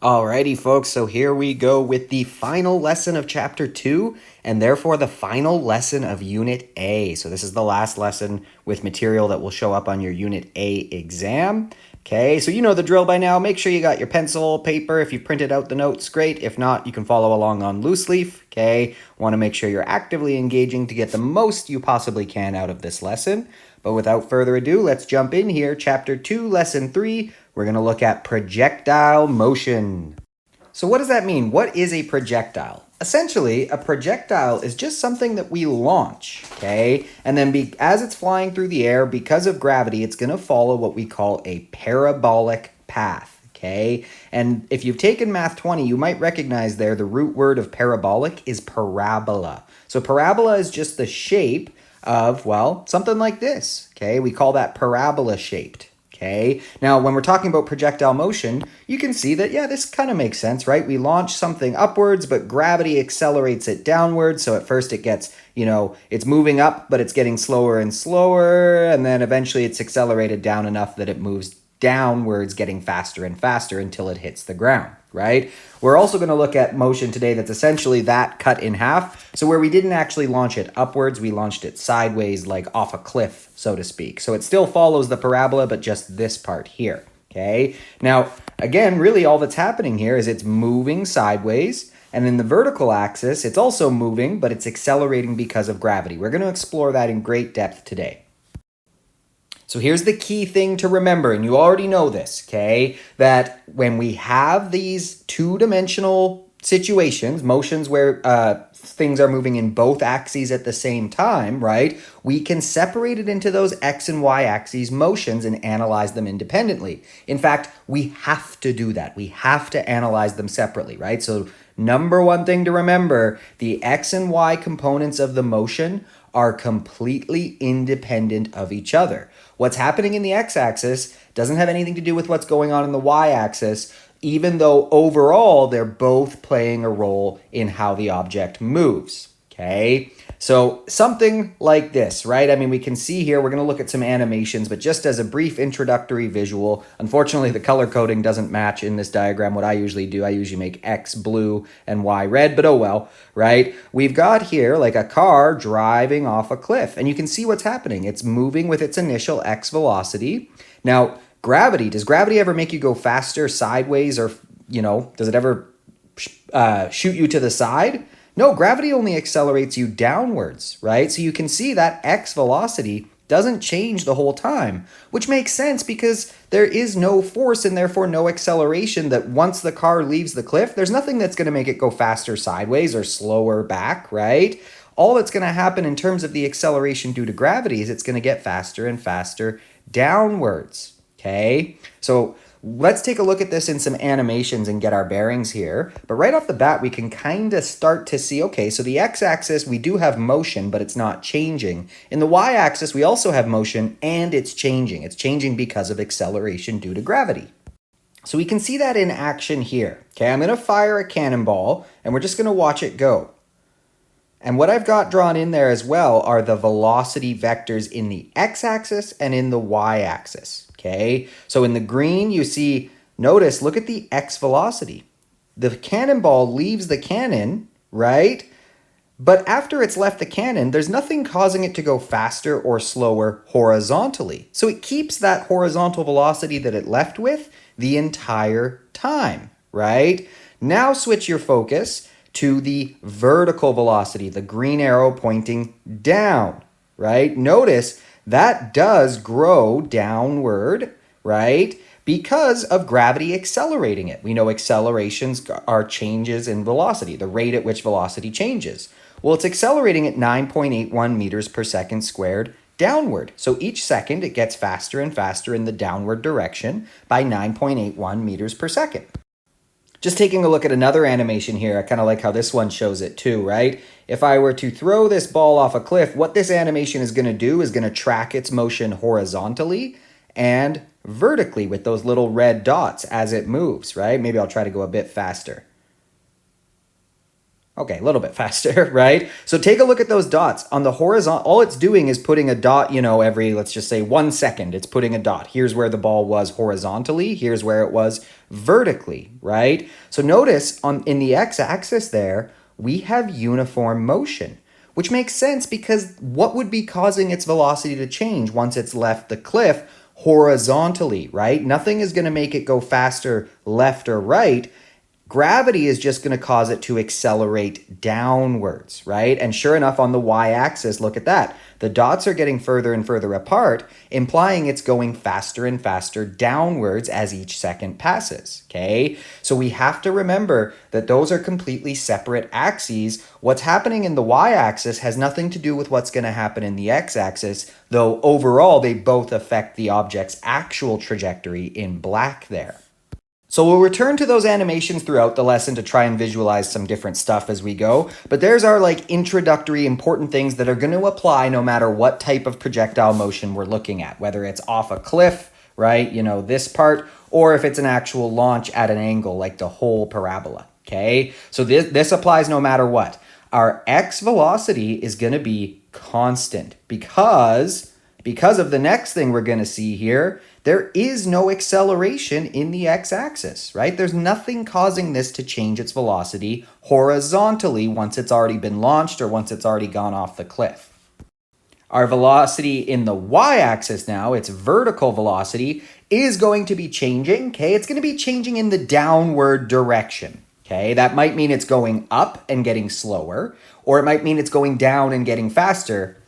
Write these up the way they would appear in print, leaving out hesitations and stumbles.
Alrighty, folks, so here we go with the final lesson of Chapter 2, and therefore the final lesson of Unit A. So this is the last lesson with material that will show up on your Unit A exam. Okay, so you know the drill by now. Make sure you got your pencil, paper. If you printed out the notes, great. If not, you can follow along on loose leaf. Okay, want to make sure you're actively engaging to get the most you possibly can out of this lesson. But without further ado, let's jump in here. Chapter 2, Lesson 3, we're going to look at projectile motion. So what does that mean? What is a projectile? Essentially, a projectile is just something that we launch, okay? And then as it's flying through the air, because of gravity, it's going to follow what we call a parabolic path, okay? And if you've taken Math 20, you might recognize there the root word of parabolic is parabola. So parabola is just the shape of, well, something like this, okay? We call that parabola shaped, okay? Now, when we're talking about projectile motion, you can see that, yeah, this kind of makes sense, right? We launch something upwards, but gravity accelerates it downwards. So at first it gets, it's moving up, but it's getting slower and slower. And then eventually it's accelerated down enough that it moves downwards, getting faster and faster until it hits the ground, right? We're also going to look at motion today that's essentially that cut in half. So where we didn't actually launch it upwards, we launched it sideways, like off a cliff, so to speak. So it still follows the parabola, but just this part here, okay? Now, again, really all that's happening here is it's moving sideways, and in the vertical axis, it's also moving, but it's accelerating because of gravity. We're going to explore that in great depth today. So here's the key thing to remember, and you already know this, okay? That when we have these two-dimensional situations, motions where things are moving in both axes at the same time, right? We can separate it into those X and Y axes motions and analyze them independently. In fact, we have to do that. We have to analyze them separately, right? So number one thing to remember, the X and Y components of the motion are completely independent of each other. What's happening in the x-axis doesn't have anything to do with what's going on in the y-axis, even though overall they're both playing a role in how the object moves, okay? So something like this, right? I mean, we can see here, we're going to look at some animations, but just as a brief introductory visual, unfortunately, the color coding doesn't match in this diagram what I usually do. I usually make X blue and Y red, but oh well, right? We've got here like a car driving off a cliff, and you can see what's happening. It's moving with its initial X velocity. Now, gravity, does gravity ever make you go faster sideways or, does it ever shoot you to the side? No, gravity only accelerates you downwards, right? So you can see that X velocity doesn't change the whole time, which makes sense because there is no force and therefore no acceleration that once the car leaves the cliff, there's nothing that's going to make it go faster sideways or slower back, right? All that's going to happen in terms of the acceleration due to gravity is it's going to get faster and faster downwards, okay? So let's take a look at this in some animations and get our bearings here. But right off the bat, we can kind of start to see, okay, so the x-axis, we do have motion, but it's not changing. In the y-axis, we also have motion, and it's changing. It's changing because of acceleration due to gravity. So we can see that in action here. Okay, I'm going to fire a cannonball, and we're just going to watch it go. And what I've got drawn in there as well are the velocity vectors in the x-axis and in the y-axis. Okay, so in the green, you see, notice, look at the X velocity. The cannonball leaves the cannon, right? But after it's left the cannon, there's nothing causing it to go faster or slower horizontally. So it keeps that horizontal velocity that it left with the entire time, right? Now switch your focus to the vertical velocity, the green arrow pointing down, right? Notice that does grow downward, right? Because of gravity accelerating it. We know accelerations are changes in velocity, the rate at which velocity changes. Well, it's accelerating at 9.81 meters per second squared downward. So each second it gets faster and faster in the downward direction by 9.81 meters per second. Just taking a look at another animation here, I kind of like how this one shows it too, right? If I were to throw this ball off a cliff, what this animation is going to do is going to track its motion horizontally and vertically with those little red dots as it moves, right? Maybe I'll try to go a bit faster. Okay, a little bit faster, right? So take a look at those dots. On the horizontal, all it's doing is putting a dot, every, let's just say 1 second, it's putting a dot. Here's where the ball was horizontally, here's where it was vertically, right? So notice in the x-axis there, we have uniform motion, which makes sense because what would be causing its velocity to change once it's left the cliff horizontally, right? Nothing is going to make it go faster left or right. Gravity is just going to cause it to accelerate downwards, right? And sure enough, on the y-axis, look at that. The dots are getting further and further apart, implying it's going faster and faster downwards as each second passes, okay? So we have to remember that those are completely separate axes. What's happening in the y-axis has nothing to do with what's going to happen in the x-axis, though overall they both affect the object's actual trajectory in black there. So we'll return to those animations throughout the lesson to try and visualize some different stuff as we go. But there's our introductory important things that are going to apply no matter what type of projectile motion we're looking at, whether it's off a cliff, right, this part, or if it's an actual launch at an angle like the whole parabola, okay? So this applies no matter what. Our x velocity is going to be constant because of the next thing we're going to see here. There is no acceleration in the x-axis, right? There's nothing causing this to change its velocity horizontally once it's already been launched or once it's already gone off the cliff. Our velocity in the y-axis now, its vertical velocity, is going to be changing, okay? It's going to be changing in the downward direction, okay? That might mean it's going up and getting slower, or it might mean it's going down and getting faster,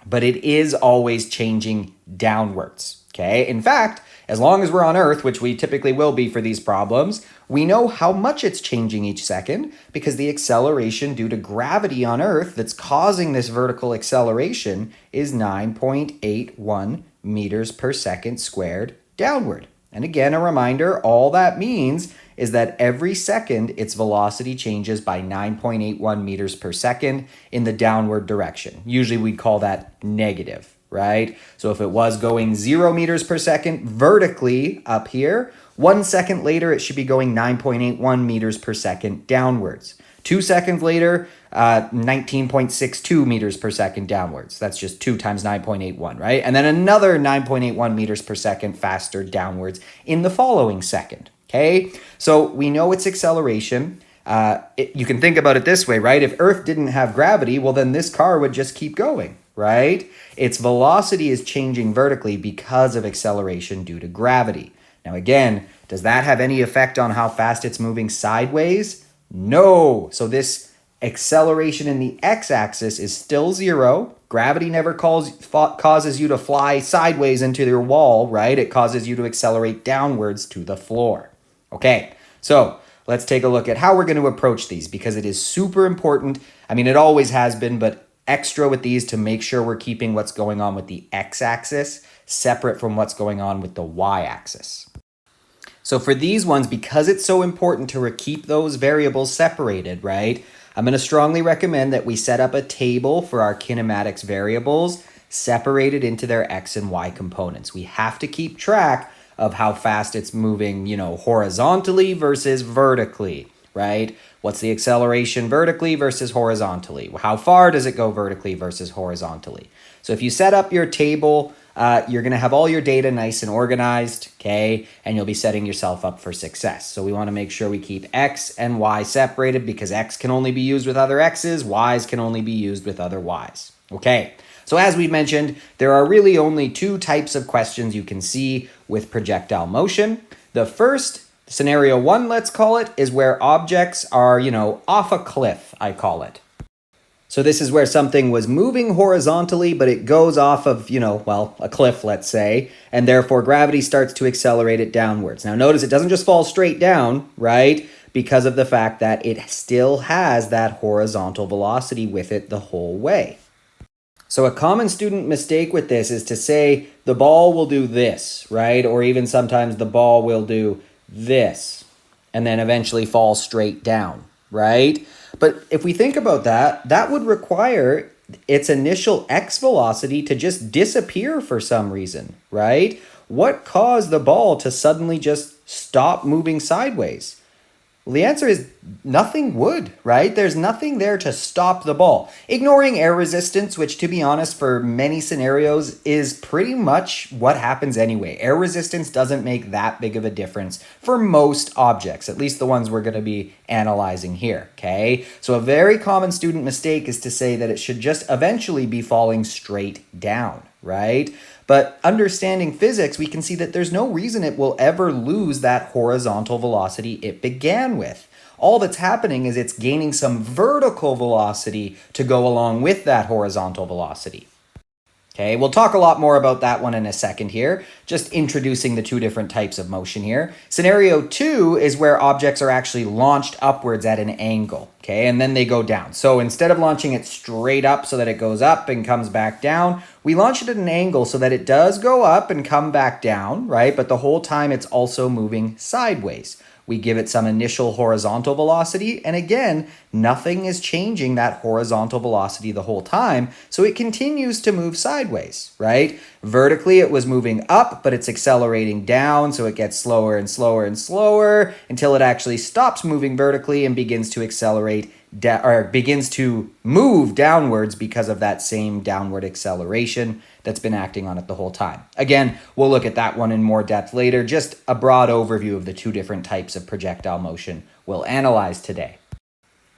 but it is always changing downwards. Okay, in fact, as long as we're on Earth, which we typically will be for these problems, we know how much it's changing each second because the acceleration due to gravity on Earth that's causing this vertical acceleration is 9.81 meters per second squared downward. And again, a reminder, all that means is that every second its velocity changes by 9.81 meters per second in the downward direction. Usually we'd call that negative, right? So if it was going 0 meters per second vertically up here, 1 second later it should be going 9.81 meters per second downwards. 2 seconds later, 19.62 meters per second downwards. That's just 2 times 9.81, right? And then another 9.81 meters per second faster downwards in the following second, okay? So we know its acceleration. You can think about it this way, right? If Earth didn't have gravity, well, then this car would just keep going, right? Its velocity is changing vertically because of acceleration due to gravity. Now, again, does that have any effect on how fast it's moving sideways? No. So this acceleration in the x-axis is still 0. Gravity never causes you to fly sideways into your wall, right? It causes you to accelerate downwards to the floor. Okay, so let's take a look at how we're going to approach these because it is super important. I mean, it always has been, but extra with these to make sure we're keeping what's going on with the x-axis separate from what's going on with the y-axis. So for these ones, because it's so important to keep those variables separated, right? I'm going to strongly recommend that we set up a table for our kinematics variables separated into their x and y components. We have to keep track of how fast it's moving, horizontally versus vertically, right? What's the acceleration vertically versus horizontally? How far does it go vertically versus horizontally? So if you set up your table, you're going to have all your data nice and organized, okay? And you'll be setting yourself up for success. So we want to make sure we keep x and y separated because x can only be used with other x's, y's can only be used with other y's. Okay, so as we mentioned, there are really only 2 types of questions you can see with projectile motion. The first, scenario 1, let's call it, is where objects are, off a cliff, I call it. So this is where something was moving horizontally, but it goes off of, a cliff, let's say, and therefore gravity starts to accelerate it downwards. Now notice it doesn't just fall straight down, right? Because of the fact that it still has that horizontal velocity with it the whole way. So a common student mistake with this is to say the ball will do this, right? Or even sometimes the ball will do this and then eventually fall straight down, right? But if we think about that, that would require its initial x velocity to just disappear for some reason, right? What caused the ball to suddenly just stop moving sideways? Well, the answer is nothing would, right? There's nothing there to stop the ball. Ignoring air resistance, which to be honest, for many scenarios is pretty much what happens anyway. Air resistance doesn't make that big of a difference for most objects, at least the ones we're going to be analyzing here, okay? So a very common student mistake is to say that it should just eventually be falling straight down, right? But understanding physics, we can see that there's no reason it will ever lose that horizontal velocity it began with. All that's happening is it's gaining some vertical velocity to go along with that horizontal velocity. Okay, we'll talk a lot more about that one in a second here, just introducing the two different types of motion here. Scenario 2 is where objects are actually launched upwards at an angle, okay, and then they go down. So instead of launching it straight up so that it goes up and comes back down, we launch it at an angle so that it does go up and come back down, right? But the whole time it's also moving sideways. We give it some initial horizontal velocity, and again, nothing is changing that horizontal velocity the whole time, so it continues to move sideways, right? Vertically, it was moving up, but it's accelerating down, so it gets slower and slower and slower until it actually stops moving vertically and begins to accelerate or begins to move downwards because of that same downward acceleration that's been acting on it the whole time. Again, we'll look at that one in more depth later. Just a broad overview of the two different types of projectile motion we'll analyze today.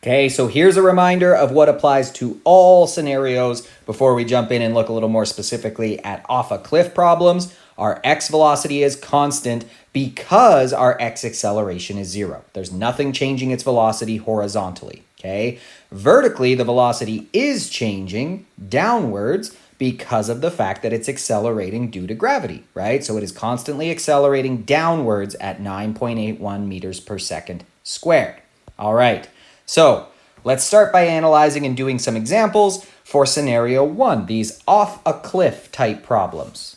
Okay, so here's a reminder of what applies to all scenarios before we jump in and look a little more specifically at off a cliff problems. Our x velocity is constant because our x acceleration is 0. There's nothing changing its velocity horizontally, okay? Vertically, the velocity is changing downwards because of the fact that it's accelerating due to gravity, right? So it is constantly accelerating downwards at 9.81 meters per second squared. All right, so let's start by analyzing and doing some examples for scenario 1, these off a cliff type problems.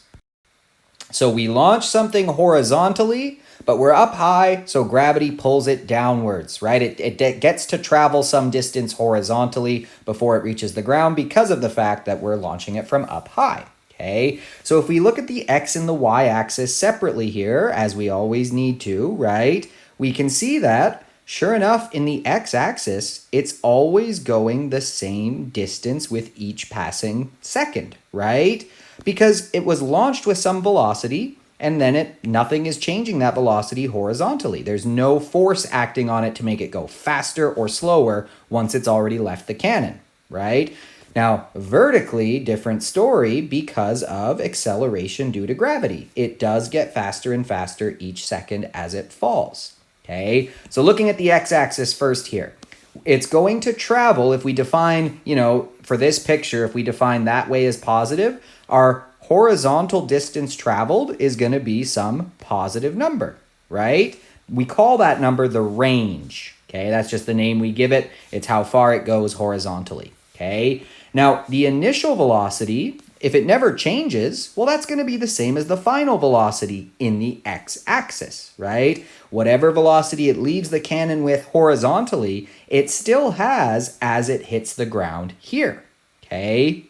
So we launch something horizontally, but we're up high, so gravity pulls it downwards, right? It gets to travel some distance horizontally before it reaches the ground because of the fact that we're launching it from up high, okay? So if we look at the x and the y-axis separately here, as we always need to, right? We can see that, sure enough, in the x-axis, it's always going the same distance with each passing second, right? Because it was launched with some velocity, and then nothing is changing that velocity horizontally. There's no force acting on it to make it go faster or slower once it's already left the cannon, right? Now, vertically, different story because of acceleration due to gravity. It does get faster and faster each second as it falls, okay? So looking at the x-axis first here, it's going to travel, if we define, for this picture, if we define that way as positive, our horizontal distance traveled is going to be some positive number, right? We call that number the range, okay? That's just the name we give it. It's how far it goes horizontally, okay? Now, the initial velocity, if it never changes, well, that's going to be the same as the final velocity in the x-axis, right? Whatever velocity it leaves the cannon with horizontally, it still has as it hits the ground here, okay?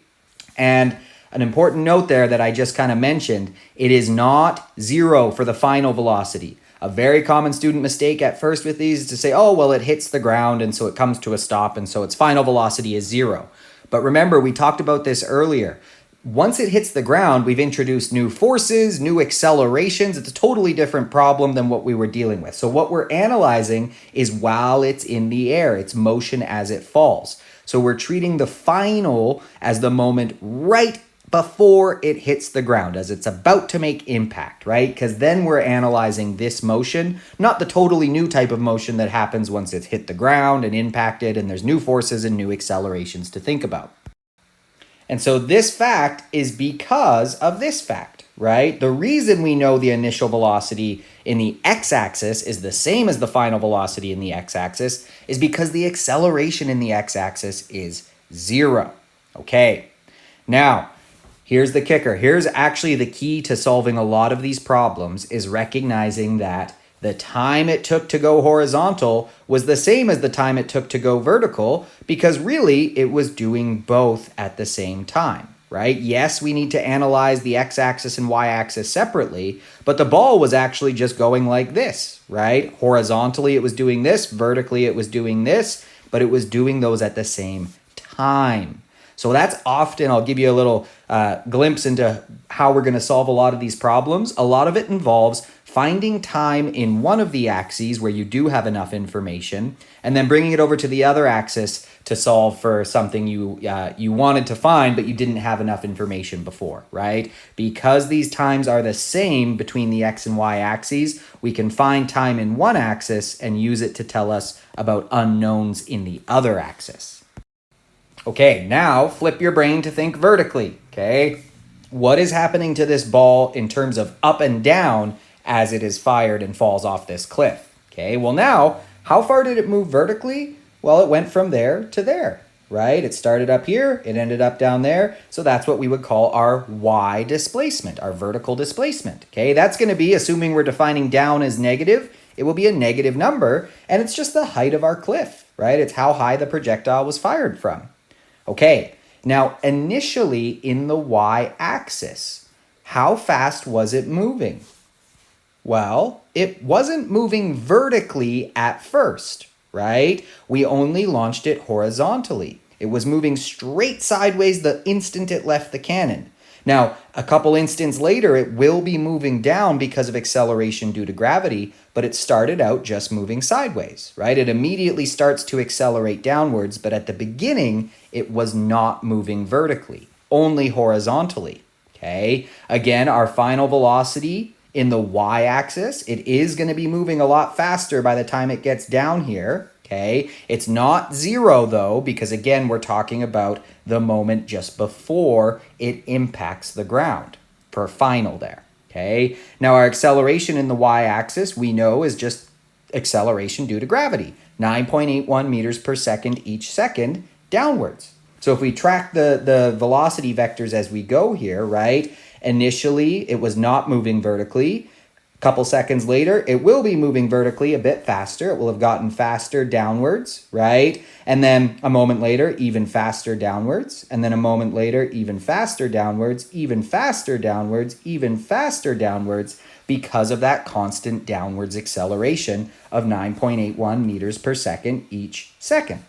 And an important note there that I just kind of mentioned, it is not 0 for the final velocity. A very common student mistake at first with these is to say, oh, well, it hits the ground and so it comes to a stop and so its final velocity is 0. But remember, we talked about this earlier. Once it hits the ground, we've introduced new forces, new accelerations. It's a totally different problem than what we were dealing with. So what we're analyzing is while it's in the air, its motion as it falls. So we're treating the final as the moment right before it hits the ground, as it's about to make impact, right? Because then we're analyzing this motion, not the totally new type of motion that happens once it's hit the ground and impacted and there's new forces and new accelerations to think about. And so this fact is because of this fact, right? The reason we know the initial velocity in the x-axis is the same as the final velocity in the x-axis is because the acceleration in the x-axis is 0. Okay, now, here's the kicker. Here's actually the key to solving a lot of these problems is recognizing that the time it took to go horizontal was the same as the time it took to go vertical because really it was doing both at the same time, right? Yes, we need to analyze the x-axis and y-axis separately, but the ball was actually just going like this, right? Horizontally, it was doing this. Vertically, it was doing this, but it was doing those at the same time. So that's often, I'll give you a little glimpse into how we're going to solve a lot of these problems. A lot of it involves finding time in one of the axes where you do have enough information, and then bringing it over to the other axis to solve for something you wanted to find, but you didn't have enough information before, right? Because these times are the same between the x and y axes, we can find time in one axis and use it to tell us about unknowns in the other axis. Okay, now flip your brain to think vertically, okay? What is happening to this ball in terms of up and down as it is fired and falls off this cliff? Okay, well now, how far did it move vertically? Well, it went from there to there, right? It started up here, it ended up down there, so that's what we would call our y displacement, our vertical displacement, okay? That's going to be, assuming we're defining down as negative, it will be a negative number, and it's just the height of our cliff, right? It's how high the projectile was fired from. Okay, now initially in the y-axis, how fast was it moving? Well, it wasn't moving vertically at first, right? We only launched it horizontally. It was moving straight sideways the instant it left the cannon. Now, a couple instants later, it will be moving down because of acceleration due to gravity, but it started out just moving sideways, right? It immediately starts to accelerate downwards, but at the beginning, it was not moving vertically, only horizontally, okay? Again, our final velocity in the y-axis, it is going to be moving a lot faster by the time it gets down here, okay? It's not zero though, because again, we're talking about the moment just before it impacts the ground for final there, okay? Now our acceleration in the y-axis we know is just acceleration due to gravity, 9.81 meters per second each second downwards. So if we track the velocity vectors as we go here, right? Initially, it was not moving vertically. A couple seconds later, it will be moving vertically a bit faster. It will have gotten faster downwards, right? And then a moment later, even faster downwards. And then a moment later, even faster downwards, even faster downwards, even faster downwards, because of that constant downwards acceleration of 9.81 meters per second each second.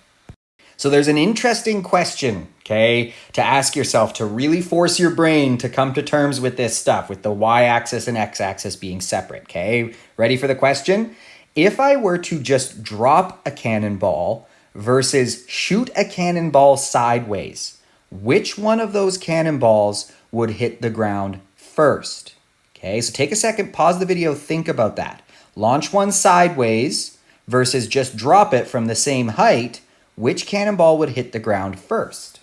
So there's an interesting question, okay, to ask yourself to really force your brain to come to terms with this stuff, with the y-axis and x-axis being separate, okay? Ready for the question? If I were to just drop a cannonball versus shoot a cannonball sideways, which one of those cannonballs would hit the ground first? Okay, so take a second, pause the video, think about that. Launch one sideways versus just drop it from the same height. Which cannonball would hit the ground first?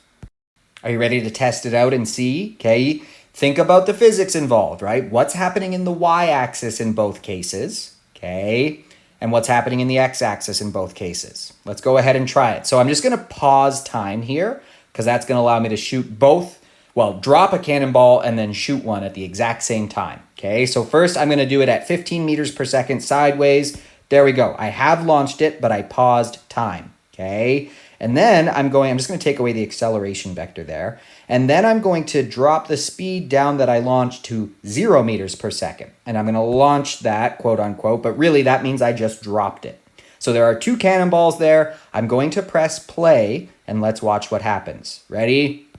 Are you ready to test it out and see? Okay, think about the physics involved, right? What's happening in the y-axis in both cases, okay? And what's happening in the x-axis in both cases? Let's go ahead and try it. So I'm just gonna pause time here because that's gonna allow me to shoot both, well, drop a cannonball and then shoot one at the exact same time, okay? So first I'm gonna do it at 15 meters per second sideways. There we go. I have launched it, but I paused time. Okay, and then I'm just going to take away the acceleration vector there, and then I'm going to drop the speed down that I launched to 0 meters per second, and I'm going to launch that, quote unquote, but really that means I just dropped it. So there are two cannonballs there. I'm going to press play, and let's watch what happens. Ready?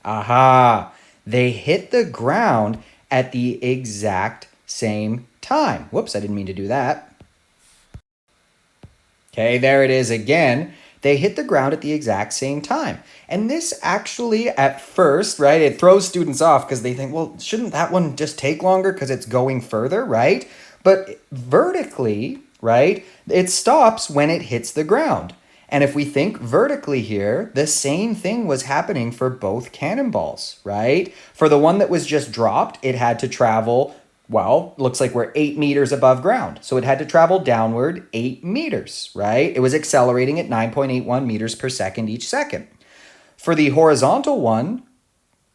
Aha! They hit the ground at the exact same time. Whoops, I didn't mean to do that. Okay, there it is again. They hit the ground at the exact same time. And this actually, at first, right, it throws students off because they think, well, shouldn't that one just take longer because it's going further, right? But vertically, right, it stops when it hits the ground. And if we think vertically here, the same thing was happening for both cannonballs, right? For the one that was just dropped, it had to travel, well, looks like we're 8 meters above ground. So it had to travel downward 8 meters, right? It was accelerating at 9.81 meters per second each second. For the horizontal one,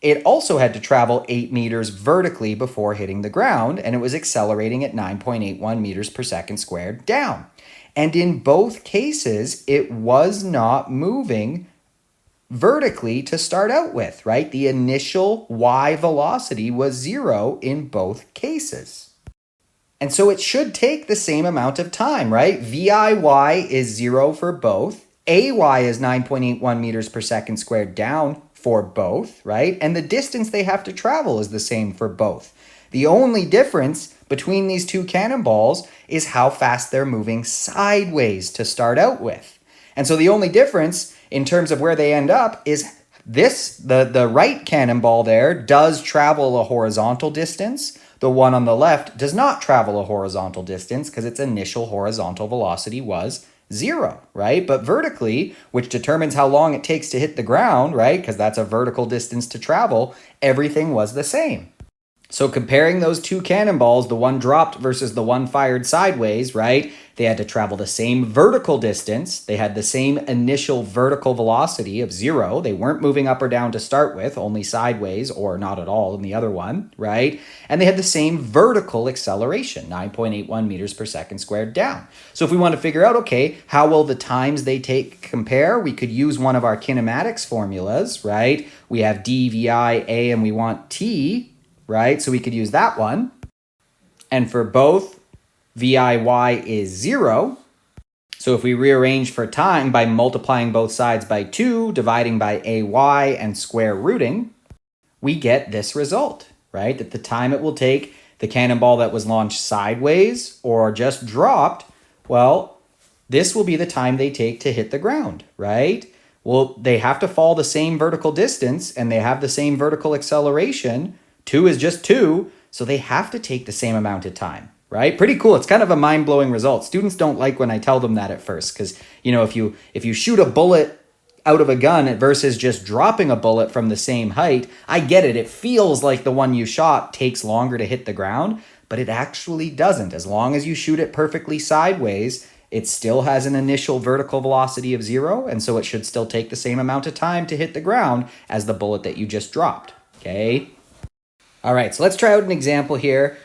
it also had to travel 8 meters vertically before hitting the ground, and it was accelerating at 9.81 meters per second squared down. And in both cases, it was not moving vertically to start out with, right? The initial y velocity was 0 in both cases. And so it should take the same amount of time, right? VIY is 0 for both. AY is 9.81 meters per second squared down for both, right? And the distance they have to travel is the same for both. The only difference between these two cannonballs is how fast they're moving sideways to start out with. And so the only difference in terms of where they end up is this, the right cannonball there does travel a horizontal distance. The one on the left does not travel a horizontal distance because its initial horizontal velocity was 0, right? But vertically, which determines how long it takes to hit the ground, right? Because that's a vertical distance to travel, everything was the same. So comparing those two cannonballs, the one dropped versus the one fired sideways, right? They had to travel the same vertical distance. They had the same initial vertical velocity of 0. They weren't moving up or down to start with, only sideways or not at all in the other one, right? And they had the same vertical acceleration, 9.81 meters per second squared down. So if we want to figure out, okay, how will the times they take compare? We could use one of our kinematics formulas, right? We have dVi A and we want T, right? So we could use that one. And for both, VIY is 0. So if we rearrange for time by multiplying both sides by 2, dividing by AY, and square rooting, we get this result, right? That the time it will take the cannonball that was launched sideways or just dropped, well, this will be the time they take to hit the ground, right? Well, they have to fall the same vertical distance and they have the same vertical acceleration. 2 is just 2, so they have to take the same amount of time, right? Pretty cool. It's kind of a mind-blowing result. Students don't like when I tell them that at first because, you know, if you shoot a bullet out of a gun versus just dropping a bullet from the same height, I get it. It feels like the one you shot takes longer to hit the ground, but it actually doesn't. As long as you shoot it perfectly sideways, it still has an initial vertical velocity of 0, and so it should still take the same amount of time to hit the ground as the bullet that you just dropped, okay? All right, so let's try out an example here.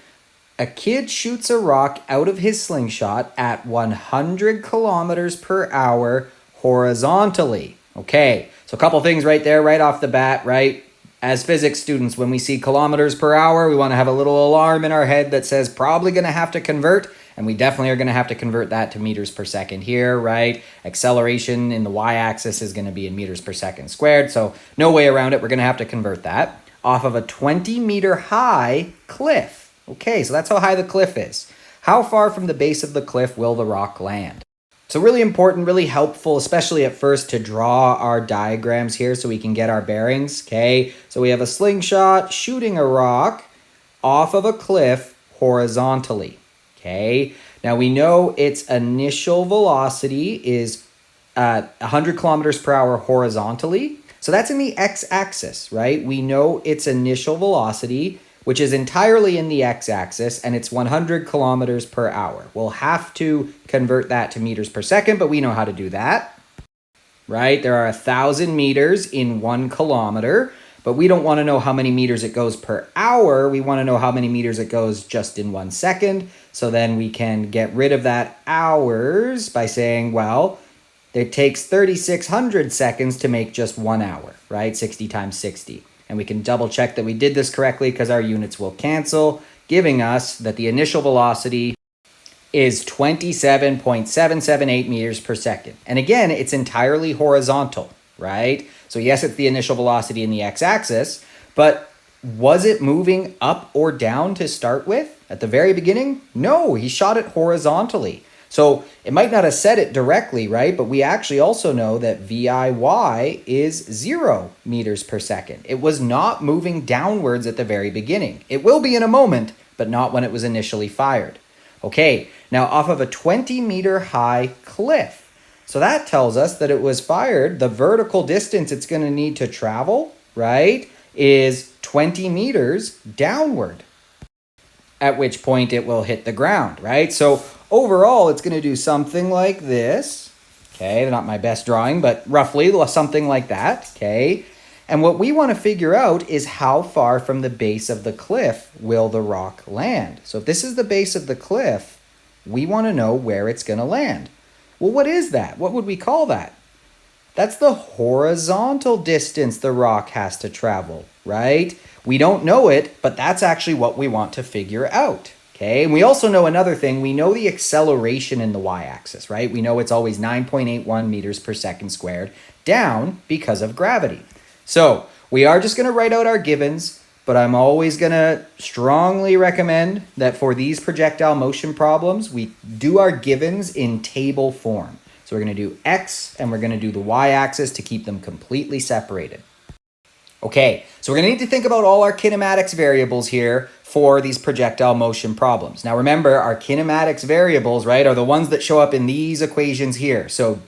A kid shoots a rock out of his slingshot at 100 kilometers per hour horizontally. Okay, so a couple things right there, right off the bat, right? As physics students, when we see kilometers per hour, we want to have a little alarm in our head that says probably going to have to convert, and we definitely are going to have to convert that to meters per second here, right? Acceleration in the y-axis is going to be in meters per second squared, so no way around it. We're going to have to convert that off of a 20-meter high cliff. Okay, so that's how high the cliff is. How far from the base of the cliff will the rock land? So really important, really helpful, especially at first, to draw our diagrams here so we can get our bearings, okay? So we have a slingshot shooting a rock off of a cliff horizontally, okay? Now we know its initial velocity is 100 kilometers per hour horizontally. So that's in the x-axis, right? We know its initial velocity, which is entirely in the x-axis, and it's 100 kilometers per hour. We'll have to convert that to meters per second, but we know how to do that, right? There are 1,000 meters in 1 kilometer, but we don't want to know how many meters it goes per hour. We want to know how many meters it goes just in 1 second. So then we can get rid of that hours by saying, well, it takes 3,600 seconds to make just 1 hour, right? 60 times 60. And we can double check that we did this correctly because our units will cancel, giving us that the initial velocity is 27.778 meters per second. And again, it's entirely horizontal, right? So yes, it's the initial velocity in the x-axis, but was it moving up or down to start with at the very beginning? No, he shot it horizontally. So it might not have said it directly, right? But we actually also know that VIY is 0 meters per second. It was not moving downwards at the very beginning. It will be in a moment, but not when it was initially fired. Okay, now off of a 20-meter high cliff. So that tells us that it was fired. The vertical distance it's going to need to travel, right, is 20 meters downward, at which point it will hit the ground, right? So overall, it's going to do something like this. Okay, not my best drawing, but roughly something like that. Okay, And what we want to figure out is how far from the base of the cliff will the rock land. So if this is the base of the cliff, we want to know where it's going to land. Well, what is that? What would we call that? That's the horizontal distance the rock has to travel, right? We don't know it, but that's actually what we want to figure out. Okay, and we also know another thing. We know the acceleration in the y-axis, right? We know it's always 9.81 meters per second squared down because of gravity. So we are just going to write out our givens, but I'm always going to strongly recommend that for these projectile motion problems, we do our givens in table form. So we're going to do x and we're going to do the y-axis to keep them completely separated. Okay, so we're going to need to think about all our kinematics variables here for these projectile motion problems. Now remember, our kinematics variables, right, are the ones that show up in these equations here. So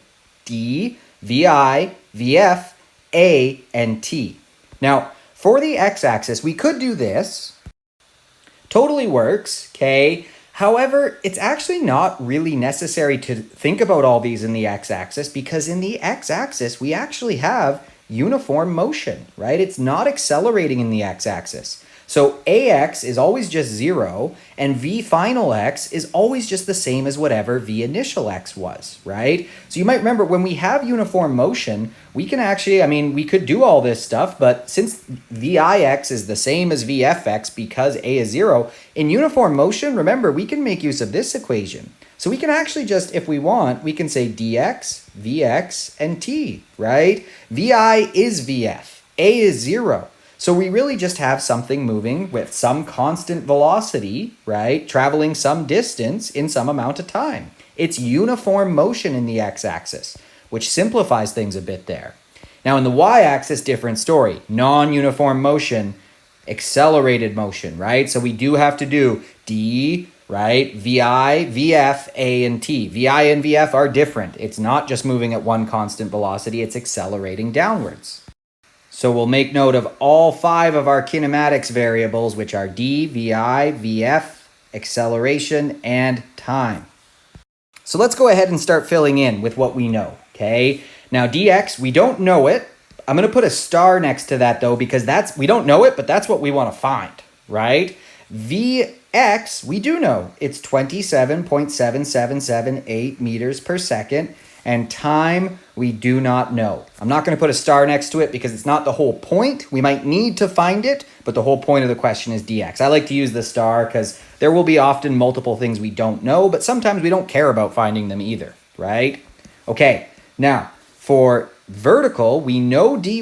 d, vi, vf, a, and t. Now, for the x-axis, we could do this. Totally works, okay? However, it's actually not really necessary to think about all these in the x-axis because in the x-axis, we actually have uniform motion, right? It's not accelerating in the x-axis. So ax is always just 0, and v final x is always just the same as whatever v initial x was, right? So you might remember when we have uniform motion, we can actually, we could do all this stuff, but since vix is the same as vfx because a is 0, in uniform motion, remember, we can make use of this equation. So we can actually just, if we want, we can say dx, vx, and t, right? vi is vf, a is 0. So we really just have something moving with some constant velocity, right? Traveling some distance in some amount of time. It's uniform motion in the x-axis, which simplifies things a bit there. Now in the y-axis, different story. Non-uniform motion, accelerated motion, right? So we do have to do d, right? Vi, vf, a, and t. Vi and vf are different. It's not just moving at one constant velocity, it's accelerating downwards. So we'll make note of all 5 of our kinematics variables, which are d, vi, vf, acceleration, and time. So let's go ahead and start filling in with what we know, okay? Now dx, we don't know it. I'm going to put a star next to that though, because we don't know it, but that's what we want to find, right? Vx, we do know. It's 27.7778 meters per second. And time, we do not know. I'm not going to put a star next to it because it's not the whole point. We might need to find it, but the whole point of the question is dx. I like to use the star because there will be often multiple things we don't know, but sometimes we don't care about finding them either, right? Okay, now for vertical, we know dy,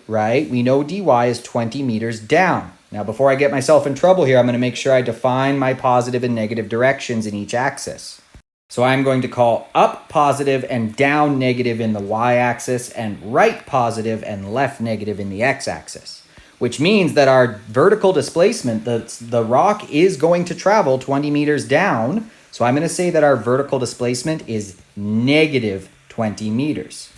right? We know dy is 20 meters down. Now, before I get myself in trouble here, I'm going to make sure I define my positive and negative directions in each axis. So I'm going to call up positive and down negative in the y-axis and right positive and left negative in the x-axis, which means that our vertical displacement, the rock is going to travel 20 meters down. So I'm going to say that our vertical displacement is negative 20 meters.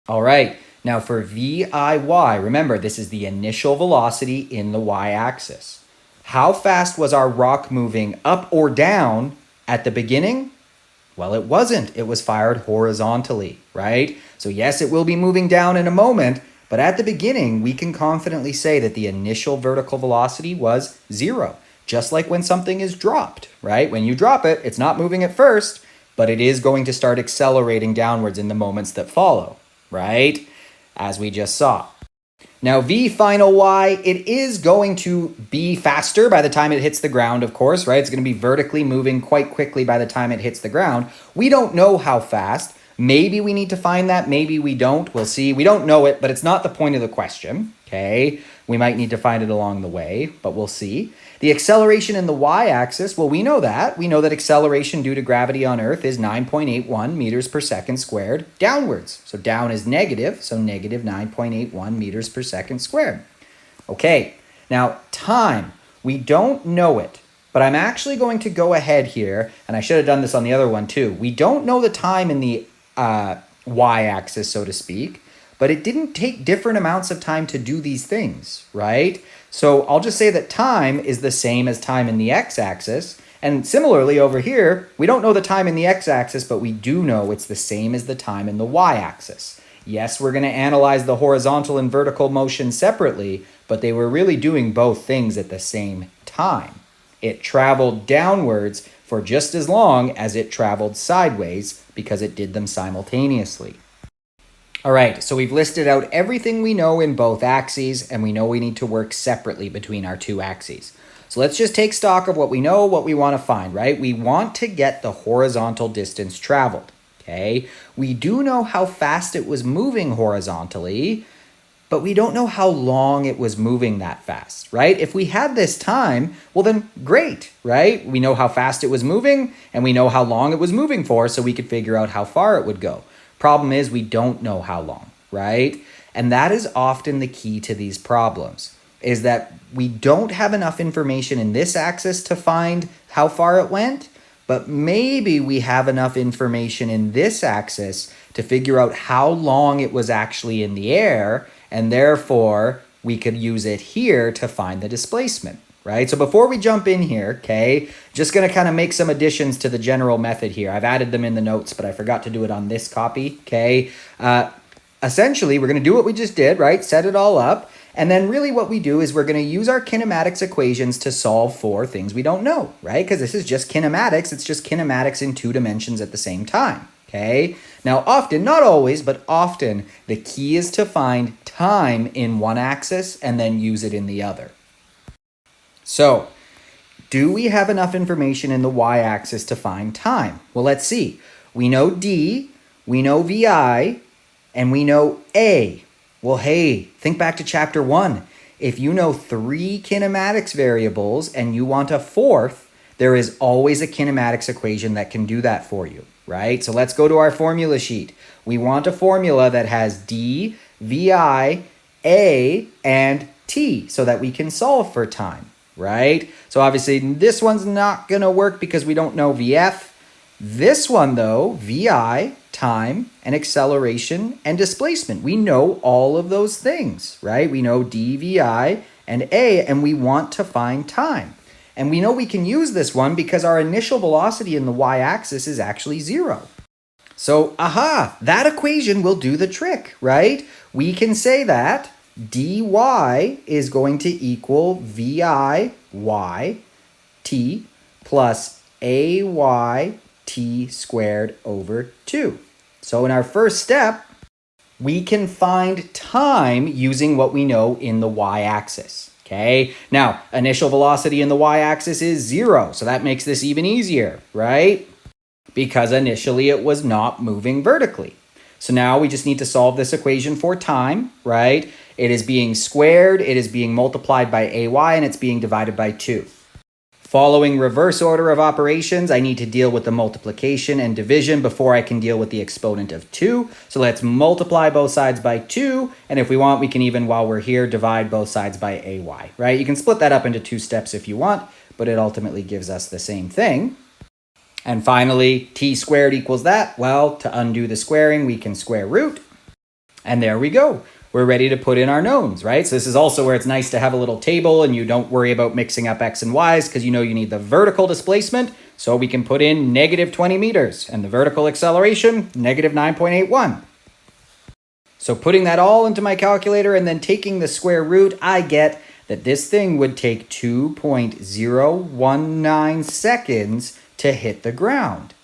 All right, now for VIY, remember this is the initial velocity in the y-axis. How fast was our rock moving up or down at the beginning? Well, it wasn't. It was fired horizontally, right? So yes, it will be moving down in a moment, but at the beginning, we can confidently say that the initial vertical velocity was 0, just like when something is dropped, right? When you drop it, it's not moving at first, but it is going to start accelerating downwards in the moments that follow, right? As we just saw. Now, V final Y, it is going to be faster by the time it hits the ground, of course, right? It's going to be vertically moving quite quickly by the time it hits the ground. We don't know how fast. Maybe we need to find that. Maybe we don't. We'll see. We don't know it, but it's not the point of the question, okay? We might need to find it along the way, but we'll see. The acceleration in the y-axis, well, we know that. We know that acceleration due to gravity on Earth is 9.81 meters per second squared downwards. So down is negative, so negative 9.81 meters per second squared. Okay, now time. We don't know it, but I'm actually going to go ahead here, and I should have done this on the other one too. We don't know the time in the y-axis, so to speak, but it didn't take different amounts of time to do these things, right? So I'll just say that time is the same as time in the x-axis. And similarly over here, we don't know the time in the x-axis, but we do know it's the same as the time in the y-axis. Yes, we're going to analyze the horizontal and vertical motion separately, but they were really doing both things at the same time. It traveled downwards for just as long as it traveled sideways because it did them simultaneously. All right, so we've listed out everything we know in both axes, and we know we need to work separately between our two axes. So let's just take stock of what we know, what we want to find, right? We want to get the horizontal distance traveled, okay? We do know how fast it was moving horizontally, but we don't know how long it was moving that fast, right? If we had this time, well then great, right? We know how fast it was moving, and we know how long it was moving for, so we could figure out how far it would go. Problem is, we don't know how long, right? And that is often the key to these problems, is that we don't have enough information in this axis to find how far it went, but maybe we have enough information in this axis to figure out how long it was actually in the air, and therefore we could use it here to find the displacement, right? So before we jump in here, okay, just going to kind of make some additions to the general method here. I've added them in the notes, but I forgot to do it on this copy, okay? Essentially, we're going to do what we just did, right? Set it all up. And then really what we do is we're going to use our kinematics equations to solve for things we don't know, right? Because this is just kinematics. It's just kinematics in 2 dimensions at the same time, okay? Now, often, not always, but often, the key is to find time in one axis and then use it in the other. So, do we have enough information in the y-axis to find time? Well, let's see. We know d, we know vi, and we know a. Well, hey, think back to chapter 1. If you know 3 kinematics variables and you want a 4th, there is always a kinematics equation that can do that for you, right? So let's go to our formula sheet. We want a formula that has d, vi, a, and t so that we can solve for time, right? So obviously this one's not going to work because we don't know VF. This one though, VI, time, and acceleration, and displacement. We know all of those things, right? We know d, vi, and a, and we want to find time. And we know we can use this one because our initial velocity in the y-axis is actually 0. So, that equation will do the trick, right? We can say that dy is going to equal vi y t plus ay t squared over 2. So in our first step, we can find time using what we know in the y-axis, okay? Now, initial velocity in the y-axis is 0, so that makes this even easier, right? Because initially it was not moving vertically. So now we just need to solve this equation for time, right? It is being squared, it is being multiplied by ay, and it's being divided by 2. Following reverse order of operations, I need to deal with the multiplication and division before I can deal with the exponent of 2. So let's multiply both sides by 2, and if we want, we can even, while we're here, divide both sides by ay, right? You can split that up into 2 steps if you want, but it ultimately gives us the same thing. And finally, t squared equals that. Well, to undo the squaring, we can square root. And there we go. We're ready to put in our knowns, right? So this is also where it's nice to have a little table and you don't worry about mixing up x and y's because you know you need the vertical displacement. So we can put in negative 20 meters and the vertical acceleration, negative 9.81. So putting that all into my calculator and then taking the square root, I get that this thing would take 2.019 seconds to hit the ground.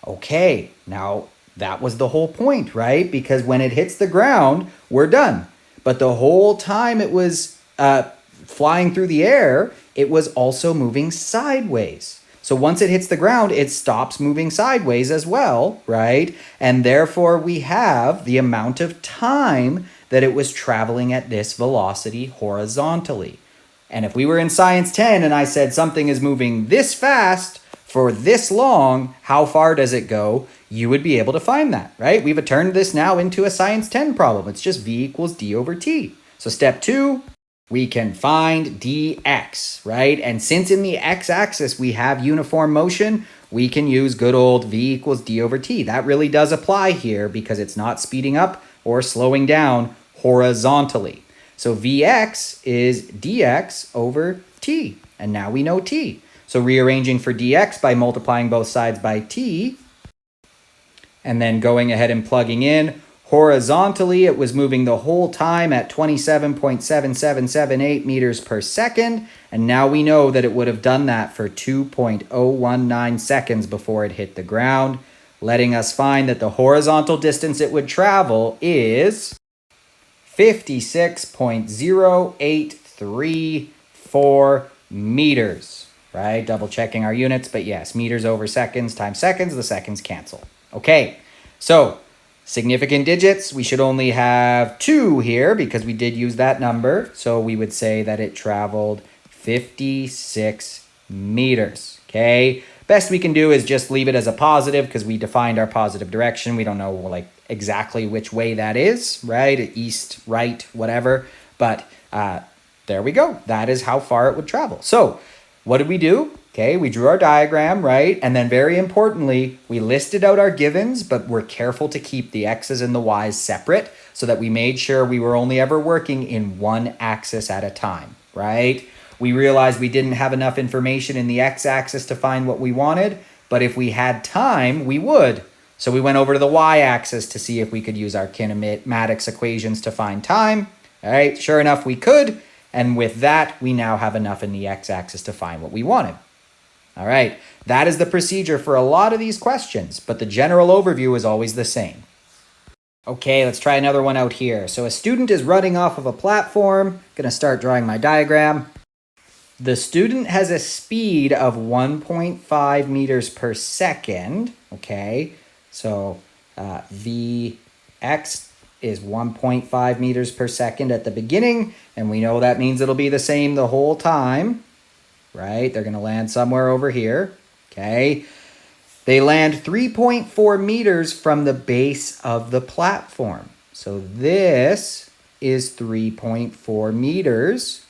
Okay, now that was the whole point, right? Because when it hits the ground, we're done. But the whole time it was flying through the air, it was also moving sideways. So once it hits the ground, it stops moving sideways as well, right? And therefore we have the amount of time that it was traveling at this velocity horizontally. And if we were in Science 10 and I said something is moving this fast for this long, how far does it go? You would be able to find that, right? We've turned this now into a Science 10 problem. It's just v equals d over t. So step 2, we can find dx, right? And since in the x-axis we have uniform motion, we can use good old v equals d over t. That really does apply here because it's not speeding up or slowing down horizontally. So vx is dx over t, and now we know t. So rearranging for dx by multiplying both sides by t, and then going ahead and plugging in, Horizontally, it was moving the whole time at 27.7778 meters per second. And now we know that it would have done that for 2.019 seconds before it hit the ground, letting us find that the horizontal distance it would travel is 56.0834 meters, right? Double checking our units, but yes, meters over seconds times seconds, the seconds cancel. Okay, so significant digits, we should only have 2 here because we did use that number. So we would say that it traveled 56 meters, okay? Best we can do is just leave it as a positive because we defined our positive direction. We don't know like exactly which way that is, right? East, right, whatever. But there we go. That is how far it would travel. So what did we do? Okay, we drew our diagram, right? And then very importantly, we listed out our givens, but we're careful to keep the x's and the y's separate so that we made sure we were only ever working in one axis at a time, right? We realized we didn't have enough information in the x-axis to find what we wanted, but if we had time, we would. So we went over to the y-axis to see if we could use our kinematics equations to find time. All right, sure enough, we could. And with that, we now have enough in the x-axis to find what we wanted. All right, that is the procedure for a lot of these questions, but the general overview is always the same. Okay, let's try another one out here. So a student is running off of a platform. Gonna start drawing my diagram. The student has a speed of 1.5 meters per second, okay? So Vx is 1.5 meters per second at the beginning, and we know that means it'll be the same the whole time, right? They're going to land somewhere over here, okay? They land 3.4 meters from the base of the platform. So this is 3.4 meters.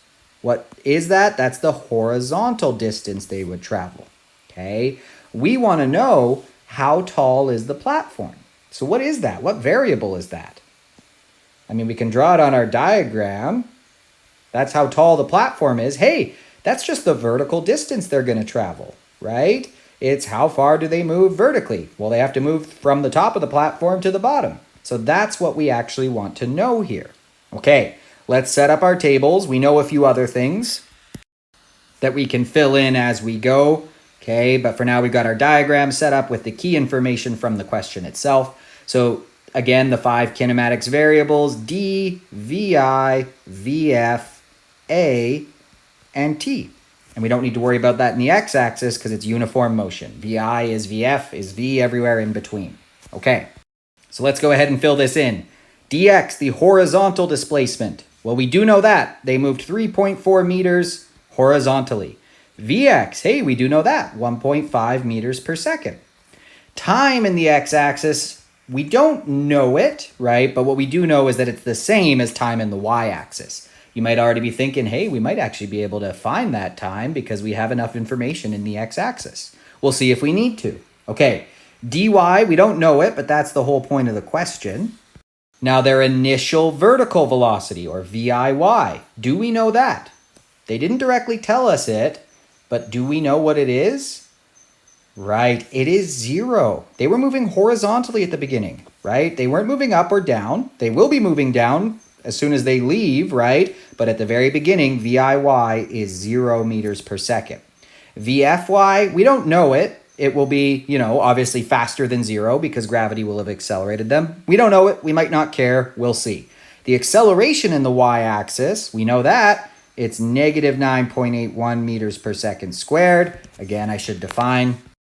What is that? That's the horizontal distance they would travel, okay? We want to know how tall is the platform. So what is that? What variable is that? I mean, we can draw it on our diagram. That's how tall the platform is. Hey, that's just the vertical distance they're going to travel, right? It's how far do they move vertically? Well, they have to move from the top of the platform to the bottom. So that's what we actually want to know here. Okay, let's set up our tables. We know a few other things that we can fill in as we go. Okay, but for now we've got our diagram set up with the key information from the question itself. So again, the 5 kinematics variables, D, VI, VF, A, and T. And we don't need to worry about that in the x-axis because it's uniform motion. VI is VF, is V everywhere in between. Okay, so let's go ahead and fill this in. dx, the horizontal displacement. Well, we do know that. They moved 3.4 meters horizontally. Vx, hey, we do know that, 1.5 meters per second. Time in the x-axis, we don't know it, right? But what we do know is that it's the same as time in the y-axis. You might already be thinking, hey, we might actually be able to find that time because we have enough information in the x-axis. We'll see if we need to. Okay, dy, we don't know it, but that's the whole point of the question. Now their initial vertical velocity, or VIY, do we know that? They didn't directly tell us it, but do we know what it is? Right, it is 0. They were moving horizontally at the beginning, right? They weren't moving up or down. They will be moving down as soon as they leave, right? But at the very beginning, VIY is 0 meters per second. VFY, we don't know it. It will be, obviously faster than 0 because gravity will have accelerated them. We don't know it. We might not care. We'll see. The acceleration in the y-axis, we know that. It's negative 9.81 meters per second squared. Again, I should define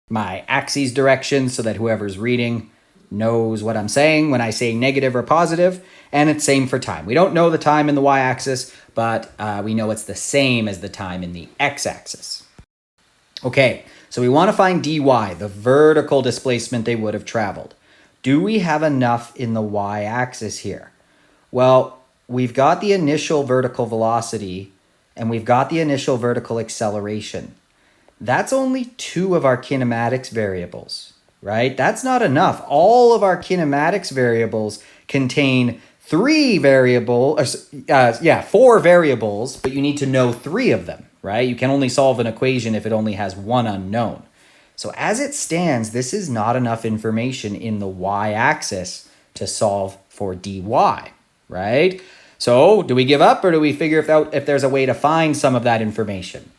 my axis direction so that whoever's reading knows what I'm saying when I say negative or positive. And it's same for time. We don't know the time in the y-axis, but we know it's the same as the time in the x-axis. Okay, so we want to find dy, the vertical displacement they would have traveled. Do we have enough in the y-axis here? Well, we've got the initial vertical velocity and we've got the initial vertical acceleration. That's only 2 of our kinematics variables, right? That's not enough. All of our kinematics variables contain 4 variables, but you need to know 3 of them, right? You can only solve an equation if it only has 1 unknown. So as it stands, this is not enough information in the y-axis to solve for dy, right? So do we give up or do we figure out if there's a way to find some of that information?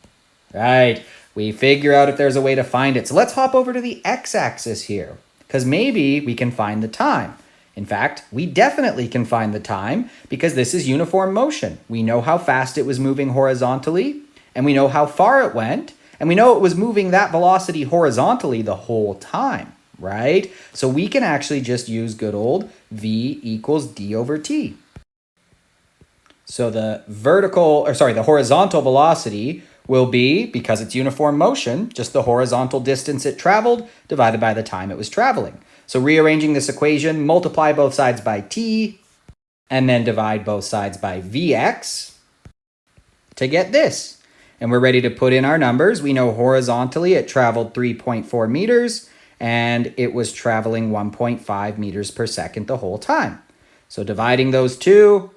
Right, we figure out if there's a way to find it. So let's hop over to the x-axis here, because maybe we can find the time. In fact, we definitely can find the time because this is uniform motion. We know how fast it was moving horizontally, and we know how far it went, and we know it was moving that velocity horizontally the whole time, right? So we can actually just use good old v equals d over t. So the horizontal velocity will be, because it's uniform motion, just the horizontal distance it traveled divided by the time it was traveling. So rearranging this equation, multiply both sides by t, and then divide both sides by vx to get this. And we're ready to put in our numbers. We know horizontally it traveled 3.4 meters, and it was traveling 1.5 meters per second the whole time. So dividing those two,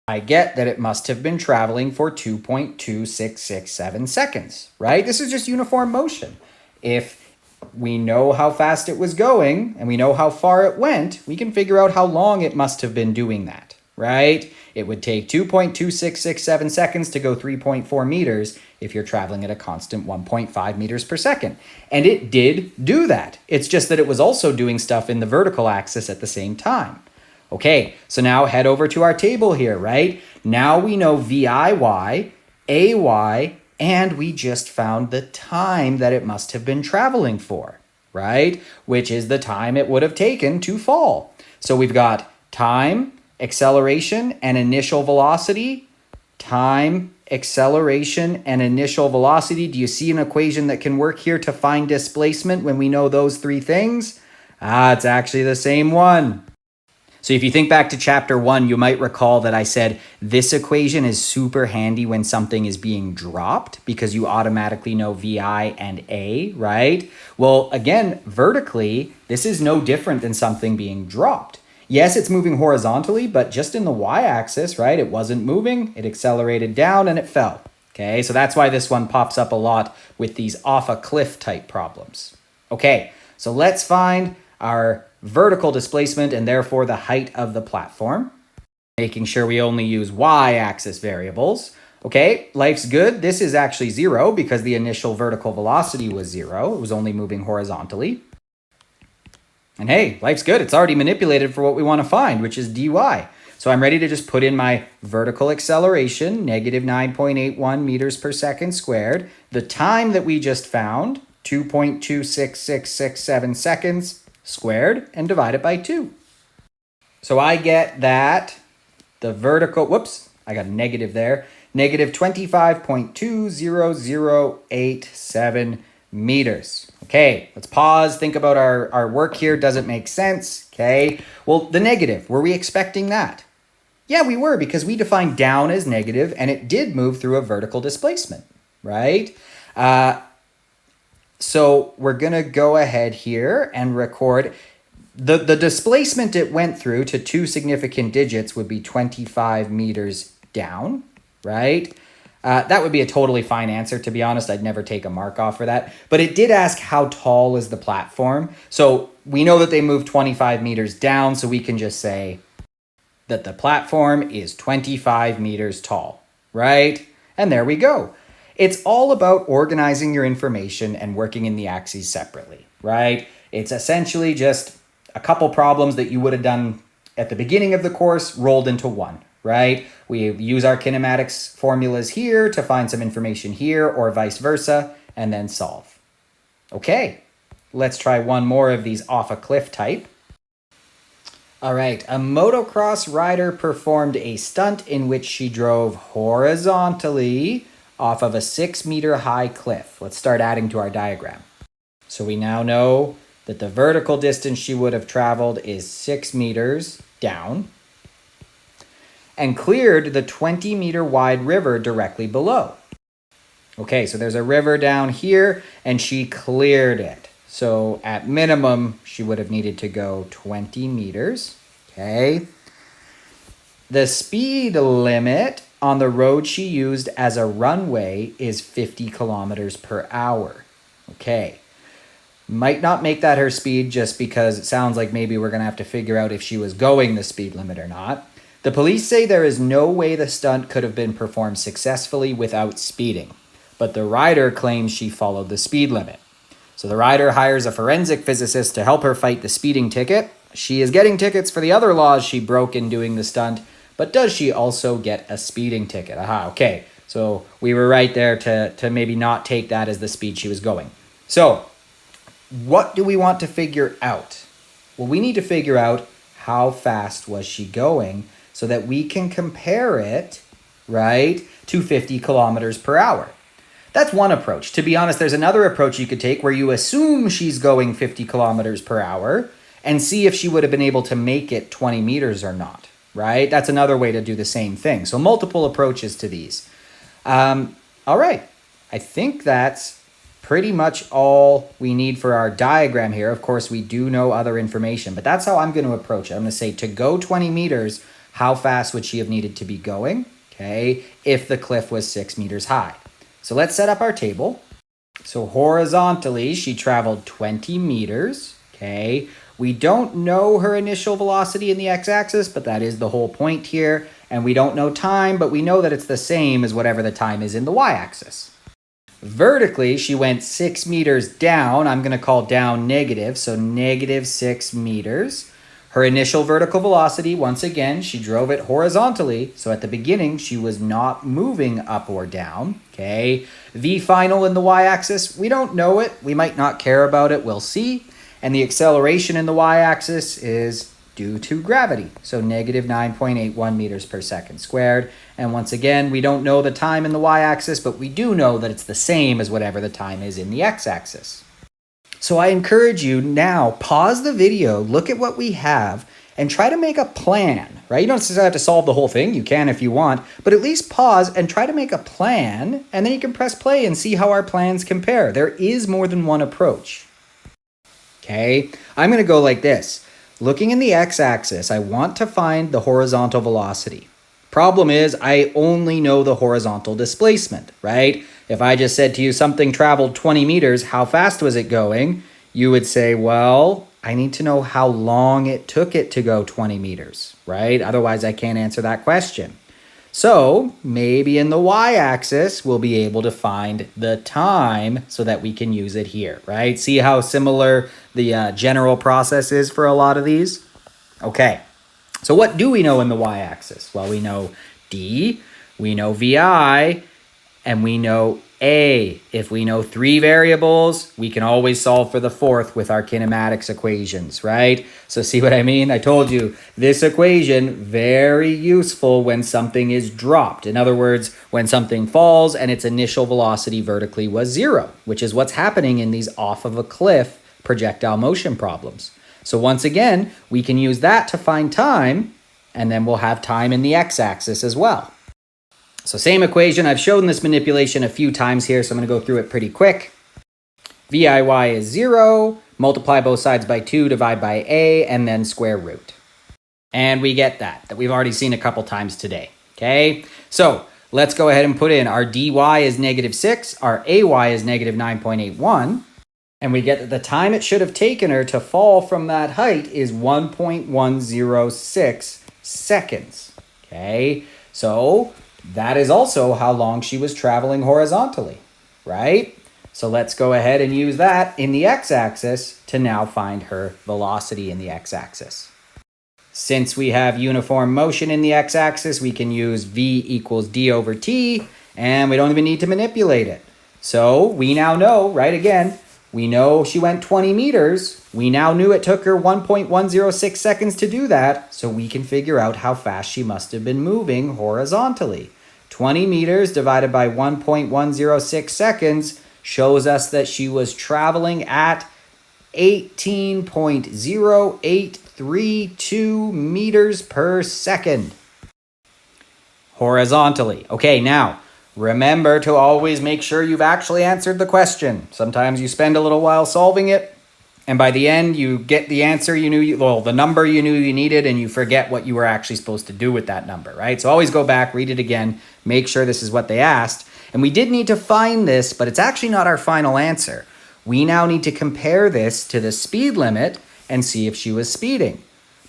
I get that it must have been traveling for 2.2667 seconds, right? This is just uniform motion. If we know how fast it was going and we know how far it went, we can figure out how long it must have been doing that, right? It would take 2.2667 seconds to go 3.4 meters if you're traveling at a constant 1.5 meters per second. And it did do that. It's just that it was also doing stuff in the vertical axis at the same time. Okay, so now head over to our table here, right? Now we know VIY, AY, and we just found the time that it must have been traveling for, right? Which is the time it would have taken to fall. So we've got time, acceleration, and initial velocity. Time, acceleration, and initial velocity. Do you see an equation that can work here to find displacement when we know those three things? It's actually the same one. So if you think back to chapter 1, you might recall that I said this equation is super handy when something is being dropped because you automatically know VI and A, right? Well, again, vertically, this is no different than something being dropped. Yes, it's moving horizontally, but just in the y-axis, right? It wasn't moving, it accelerated down and it fell. Okay, so that's why this one pops up a lot with these off a cliff type problems. Okay, so let's find our vertical displacement and therefore the height of the platform, making sure we only use y-axis variables. Okay, life's good. This is actually 0 because the initial vertical velocity was 0. It was only moving horizontally. And hey, life's good. It's already manipulated for what we want to find, which is dy. So I'm ready to just put in my vertical acceleration, negative 9.81 meters per second squared. The time that we just found, 2.26667 seconds, squared, and divide it by 2. So I get that the vertical, I got a negative there, negative 25.20087 meters. Okay, let's pause, think about our work here. Does it make sense? Okay, well, the negative, were we expecting that? Yeah, we were, because we defined down as negative, and it did move through a vertical displacement, right? So we're going to go ahead here and record the displacement it went through to 2 significant digits would be 25 meters down, right? That would be a totally fine answer. To be honest, I'd never take a mark off for that. But it did ask how tall is the platform. So we know that they moved 25 meters down, so we can just say that the platform is 25 meters tall, right? And there we go. It's all about organizing your information and working in the axes separately, right? It's essentially just a couple problems that you would have done at the beginning of the course rolled into one, right? We use our kinematics formulas here to find some information here or vice versa, and then solve. Okay, let's try one more of these off a cliff type. All right, a motocross rider performed a stunt in which she drove horizontally off of a 6-meter high cliff. Let's start adding to our diagram. So we now know that the vertical distance she would have traveled is 6 meters down and cleared the 20-meter wide river directly below. Okay, so there's a river down here and she cleared it. So at minimum, she would have needed to go 20 meters, okay? The speed limit on the road she used as a runway is 50 kilometers per hour. Okay. Might not make that her speed just because it sounds like maybe we're going to have to figure out if she was going the speed limit or not. The police say there is no way the stunt could have been performed successfully without speeding, but the rider claims she followed the speed limit. So the rider hires a forensic physicist to help her fight the speeding ticket. She is getting tickets for the other laws she broke in doing the stunt, but does she also get a speeding ticket? Aha, okay. So we were right there to maybe not take that as the speed she was going. So what do we want to figure out? Well, we need to figure out how fast was she going so that we can compare it, right, to 50 kilometers per hour. That's one approach. To be honest, there's another approach you could take where you assume she's going 50 kilometers per hour and see if she would have been able to make it 20 meters or not, right? That's another way to do the same thing. So multiple approaches to these. All right. I think that's pretty much all we need for our diagram here. Of course, we do know other information, but that's how I'm going to approach it. I'm going to say to go 20 meters, how fast would she have needed to be going, okay, if the cliff was 6 meters high? So let's set up our table. So horizontally, she traveled 20 meters, okay? We don't know her initial velocity in the x-axis, but that is the whole point here. And we don't know time, but we know that it's the same as whatever the time is in the y-axis. Vertically, she went 6 meters down. I'm going to call down negative, so negative 6 meters. Her initial vertical velocity, once again, she drove it horizontally. So at the beginning, she was not moving up or down, okay? The final in the y-axis, we don't know it. We might not care about it. We'll see. And the acceleration in the y-axis is due to gravity. So negative 9.81 meters per second squared. And once again, we don't know the time in the y-axis, but we do know that it's the same as whatever the time is in the x-axis. So I encourage you now, pause the video, look at what we have, and try to make a plan, right? You don't necessarily have to solve the whole thing. You can if you want, but at least pause and try to make a plan, and then you can press play and see how our plans compare. There is more than one approach. Okay, I'm going to go like this. Looking in the x-axis, I want to find the horizontal velocity. Problem is, I only know the horizontal displacement, right? If I just said to you something traveled 20 meters, how fast was it going? You would say, well, I need to know how long it took it to go 20 meters, right? Otherwise, I can't answer that question. So maybe in the y-axis, we'll be able to find the time so that we can use it here, right? See how similar the general process is for a lot of these? Okay, so what do we know in the y-axis? Well, we know d, we know vi, and we know a. If we know 3 variables, we can always solve for the 4th with our kinematics equations, right? So see what I mean? I told you, this equation, very useful when something is dropped. In other words, when something falls and its initial velocity vertically was 0, which is what's happening in these off of a cliff projectile motion problems. So once again, we can use that to find time, and then we'll have time in the x-axis as well. So same equation. I've shown this manipulation a few times here, so I'm going to go through it pretty quick. VIY is 0, multiply both sides by 2, divide by a, and then square root. And we get that we've already seen a couple times today, okay? So let's go ahead and put in our dy is negative 6, our ay is negative 9.81, and we get that the time it should have taken her to fall from that height is 1.106 seconds, okay? So that is also how long she was traveling horizontally, right? So let's go ahead and use that in the x-axis to now find her velocity in the x-axis. Since we have uniform motion in the x-axis, we can use v equals d over t, and we don't even need to manipulate it. So we now know, right, again, we know she went 20 meters. We now knew it took her 1.106 seconds to do that, so we can figure out how fast she must have been moving horizontally. 20 meters divided by 1.106 seconds shows us that she was traveling at 18.0832 meters per second horizontally. Okay, now remember to always make sure you've actually answered the question. Sometimes you spend a little while solving it, and by the end you get the answer the number you knew you needed, and you forget what you were actually supposed to do with that number, right? So always go back, read it again, make sure this is what they asked. And we did need to find this, but it's actually not our final answer. we now need to compare this to the speed limit and see if she was speeding.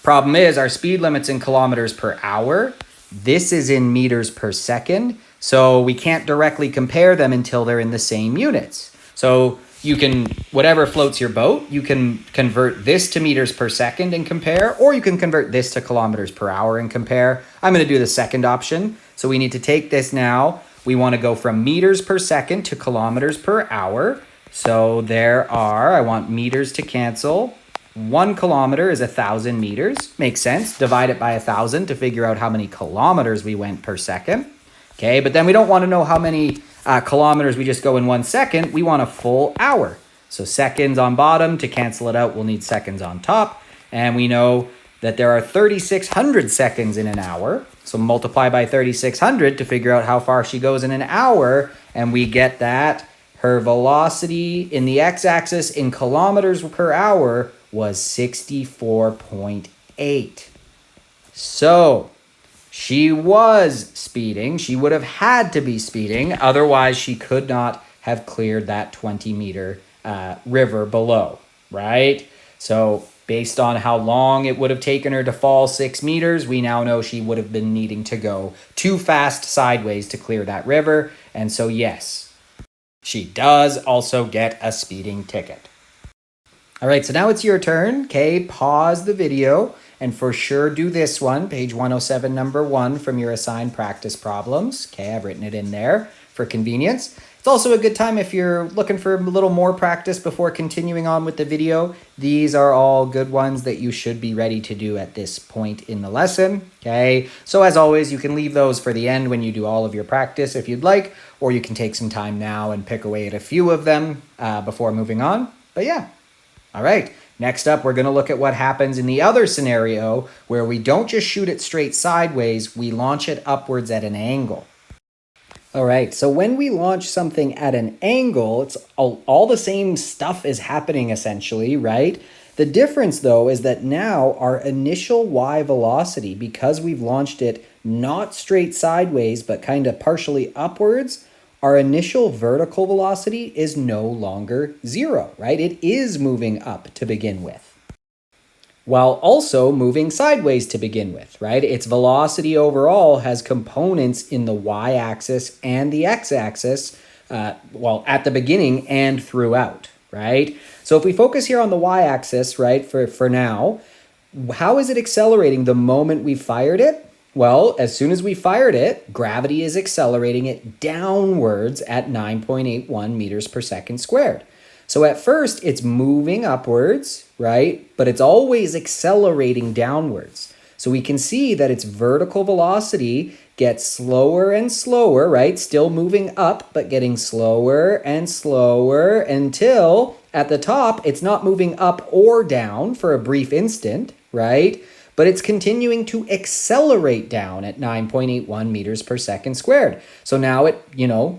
Problem is, our speed limit's in kilometers per hour. This is in meters per second, so we can't directly compare them until they're in the same units. So you can, whatever floats your boat, you can convert this to meters per second and compare, or you can convert this to kilometers per hour and compare. I'm going to do the second option. So we need to take this now. We want to go from meters per second to kilometers per hour. So there are, I want meters to cancel. 1 kilometer is 1,000 meters. Makes sense. Divide it by 1,000 to figure out how many kilometers we went per second. Okay, but then we don't want to know how many kilometers we just go in 1 second. We want a full hour. So seconds on bottom. To cancel it out, we'll need seconds on top. And we know that there are 3,600 seconds in an hour. So multiply by 3,600 to figure out how far she goes in an hour. And we get that her velocity in the x-axis in kilometers per hour was 64.8. So she was speeding. She would have had to be speeding. Otherwise, she could not have cleared that 20-meter river below, right? So based on how long it would have taken her to fall 6 meters, we now know she would have been needing to go too fast sideways to clear that river. And so, yes, she does also get a speeding ticket. All right, so now it's your turn. Okay, pause the video and for sure do this one, page 107, number 1 from your assigned practice problems. Okay, I've written it in there for convenience. It's also a good time if you're looking for a little more practice before continuing on with the video. These are all good ones that you should be ready to do at this point in the lesson. Okay, so as always, you can leave those for the end when you do all of your practice if you'd like, or you can take some time now and pick away at a few of them before moving on. But yeah. All right, next up, we're going to look at what happens in the other scenario where we don't just shoot it straight sideways, we launch it upwards at an angle. All right, so when we launch something at an angle, it's all the same stuff is happening essentially, right? The difference, though, is that now our initial y velocity, because we've launched it not straight sideways, but kind of partially upwards, our initial vertical velocity is no longer 0, right? It is moving up to begin with, while also moving sideways to begin with, right? Its velocity overall has components in the y-axis and the x-axis, well, at the beginning and throughout, right? So if we focus here on the y-axis, right, for now, how is it accelerating the moment we fired it? Well, as soon as we fired it, gravity is accelerating it downwards at 9.81 meters per second squared. So at first, it's moving upwards, right? But it's always accelerating downwards. So we can see that its vertical velocity gets slower and slower, right? Still moving up, but getting slower and slower until at the top, it's not moving up or down for a brief instant, right? But it's continuing to accelerate down at 9.81 meters per second squared. So now it,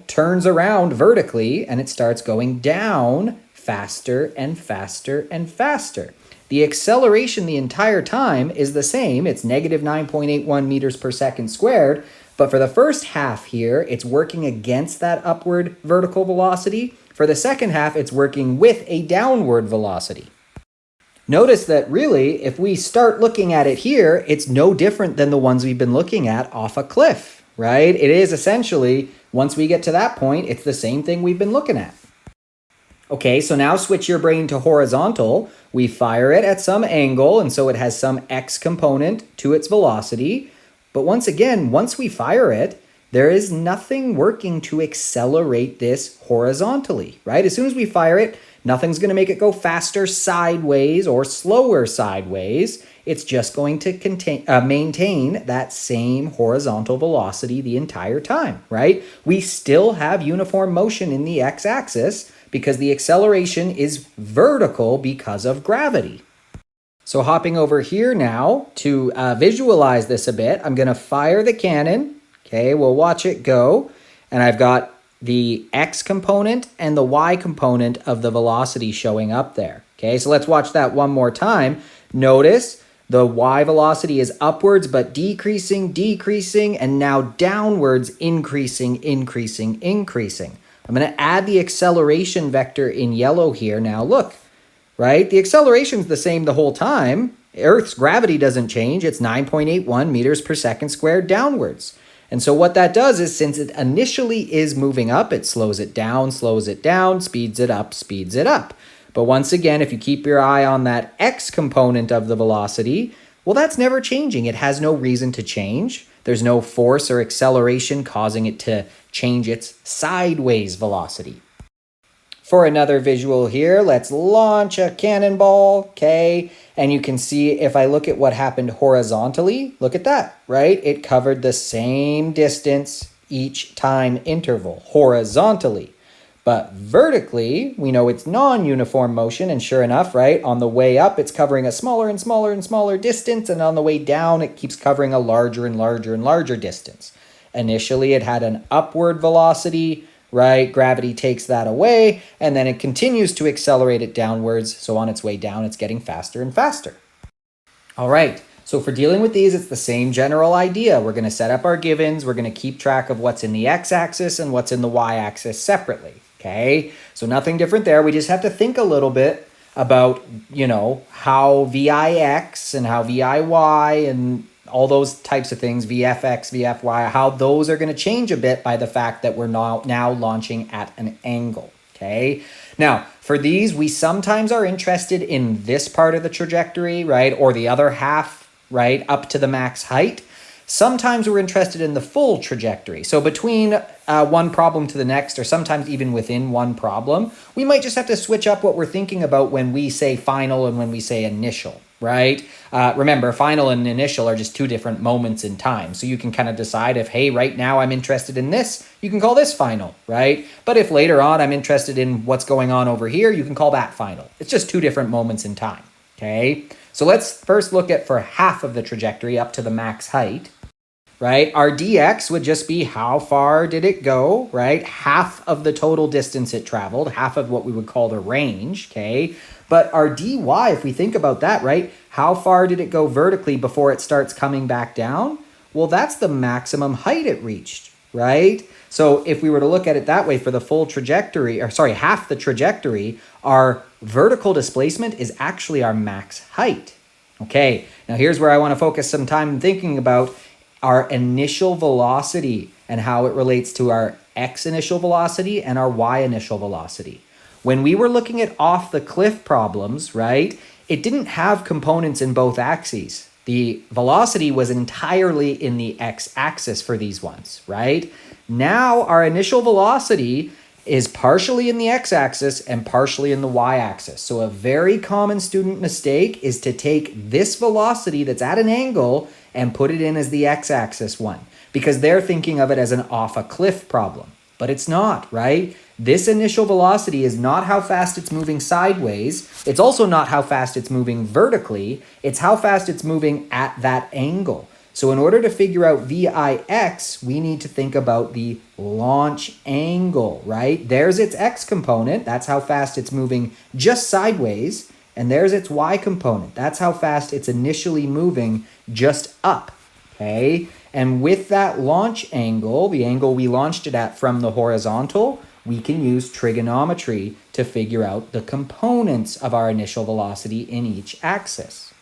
turns around vertically and it starts going down faster and faster and faster. The acceleration the entire time is the same. It's negative 9.81 meters per second squared. But for the first half here, it's working against that upward vertical velocity. For the second half, it's working with a downward velocity. Notice that really, if we start looking at it here, it's no different than the ones we've been looking at off a cliff, right? It is essentially, once we get to that point, it's the same thing we've been looking at. Okay, so now switch your brain to horizontal. We fire it at some angle, and so it has some x component to its velocity. But once again, once we fire it, there is nothing working to accelerate this horizontally, right? As soon as we fire it, nothing's going to make it go faster sideways or slower sideways. It's just going to maintain that same horizontal velocity the entire time, right? We still have uniform motion in the x-axis because the acceleration is vertical because of gravity. So hopping over here now to visualize this a bit, I'm going to fire the cannon. Okay, we'll watch it go. And I've got the x component and the y component of the velocity showing up there. Okay, so let's watch that one more time. Notice the y velocity is upwards but decreasing, decreasing, and now downwards increasing, increasing, increasing. I'm going to add the acceleration vector in yellow here. Now look, right? The acceleration's the same the whole time. Earth's gravity doesn't change. It's 9.81 meters per second squared downwards. And so what that does is, since it initially is moving up, it slows it down, speeds it up, speeds it up. But once again, if you keep your eye on that x component of the velocity, well, that's never changing. It has no reason to change. There's no force or acceleration causing it to change its sideways velocity. For another visual here, let's launch a cannonball, okay? And you can see if I look at what happened horizontally, look at that, right? It covered the same distance each time interval horizontally. But vertically, we know it's non-uniform motion, and sure enough, right, on the way up, it's covering a smaller and smaller and smaller distance, and on the way down, it keeps covering a larger and larger and larger distance. Initially, it had an upward velocity, right? Gravity takes that away, and then it continues to accelerate it downwards. So on its way down, it's getting faster and faster. All right, so for dealing with these, it's the same general idea. We're going to set up our givens. We're going to keep track of what's in the x-axis and what's in the y-axis separately, okay? So nothing different there. We just have to think a little bit about, how VIX and how VIY and all those types of things, VFX, VFY, how those are going to change a bit by the fact that we're now launching at an angle, okay? Now, for these, we sometimes are interested in this part of the trajectory, right? Or the other half, right? Up to the max height. Sometimes we're interested in the full trajectory. So between one problem to the next, or sometimes even within one problem, we might just have to switch up what we're thinking about when we say final and when we say initial, right? Remember, final and initial are just two different moments in time. So you can kind of decide if, hey, right now I'm interested in this, you can call this final, right? But if later on I'm interested in what's going on over here, you can call that final. It's just two different moments in time, okay? So let's first look at for half of the trajectory up to the max height, right? Our dx would just be how far did it go, right? Half of the total distance it traveled, half of what we would call the range, okay? But our dy, if we think about that, right? How far did it go vertically before it starts coming back down? Well, that's the maximum height it reached, right? So if we were to look at it that way for the full trajectory, half the trajectory, our vertical displacement is actually our max height. Okay, now here's where I want to focus some time thinking about our initial velocity and how it relates to our x initial velocity and our y initial velocity. When we were looking at off the cliff problems, right, it didn't have components in both axes. The velocity was entirely in the x-axis for these ones, right? Now our initial velocity is partially in the x-axis and partially in the y-axis. So a very common student mistake is to take this velocity that's at an angle and put it in as the x-axis one, because they're thinking of it as an off a cliff problem. But it's not, right? This initial velocity is not how fast it's moving sideways. It's also not how fast it's moving vertically. It's how fast it's moving at that angle. So in order to figure out VIX, we need to think about the launch angle, right? There's its x component. That's how fast it's moving just sideways. And there's its y component. That's how fast it's initially moving just up, okay? And with that launch angle, the angle we launched it at from the horizontal, we can use trigonometry to figure out the components of our initial velocity in each axis.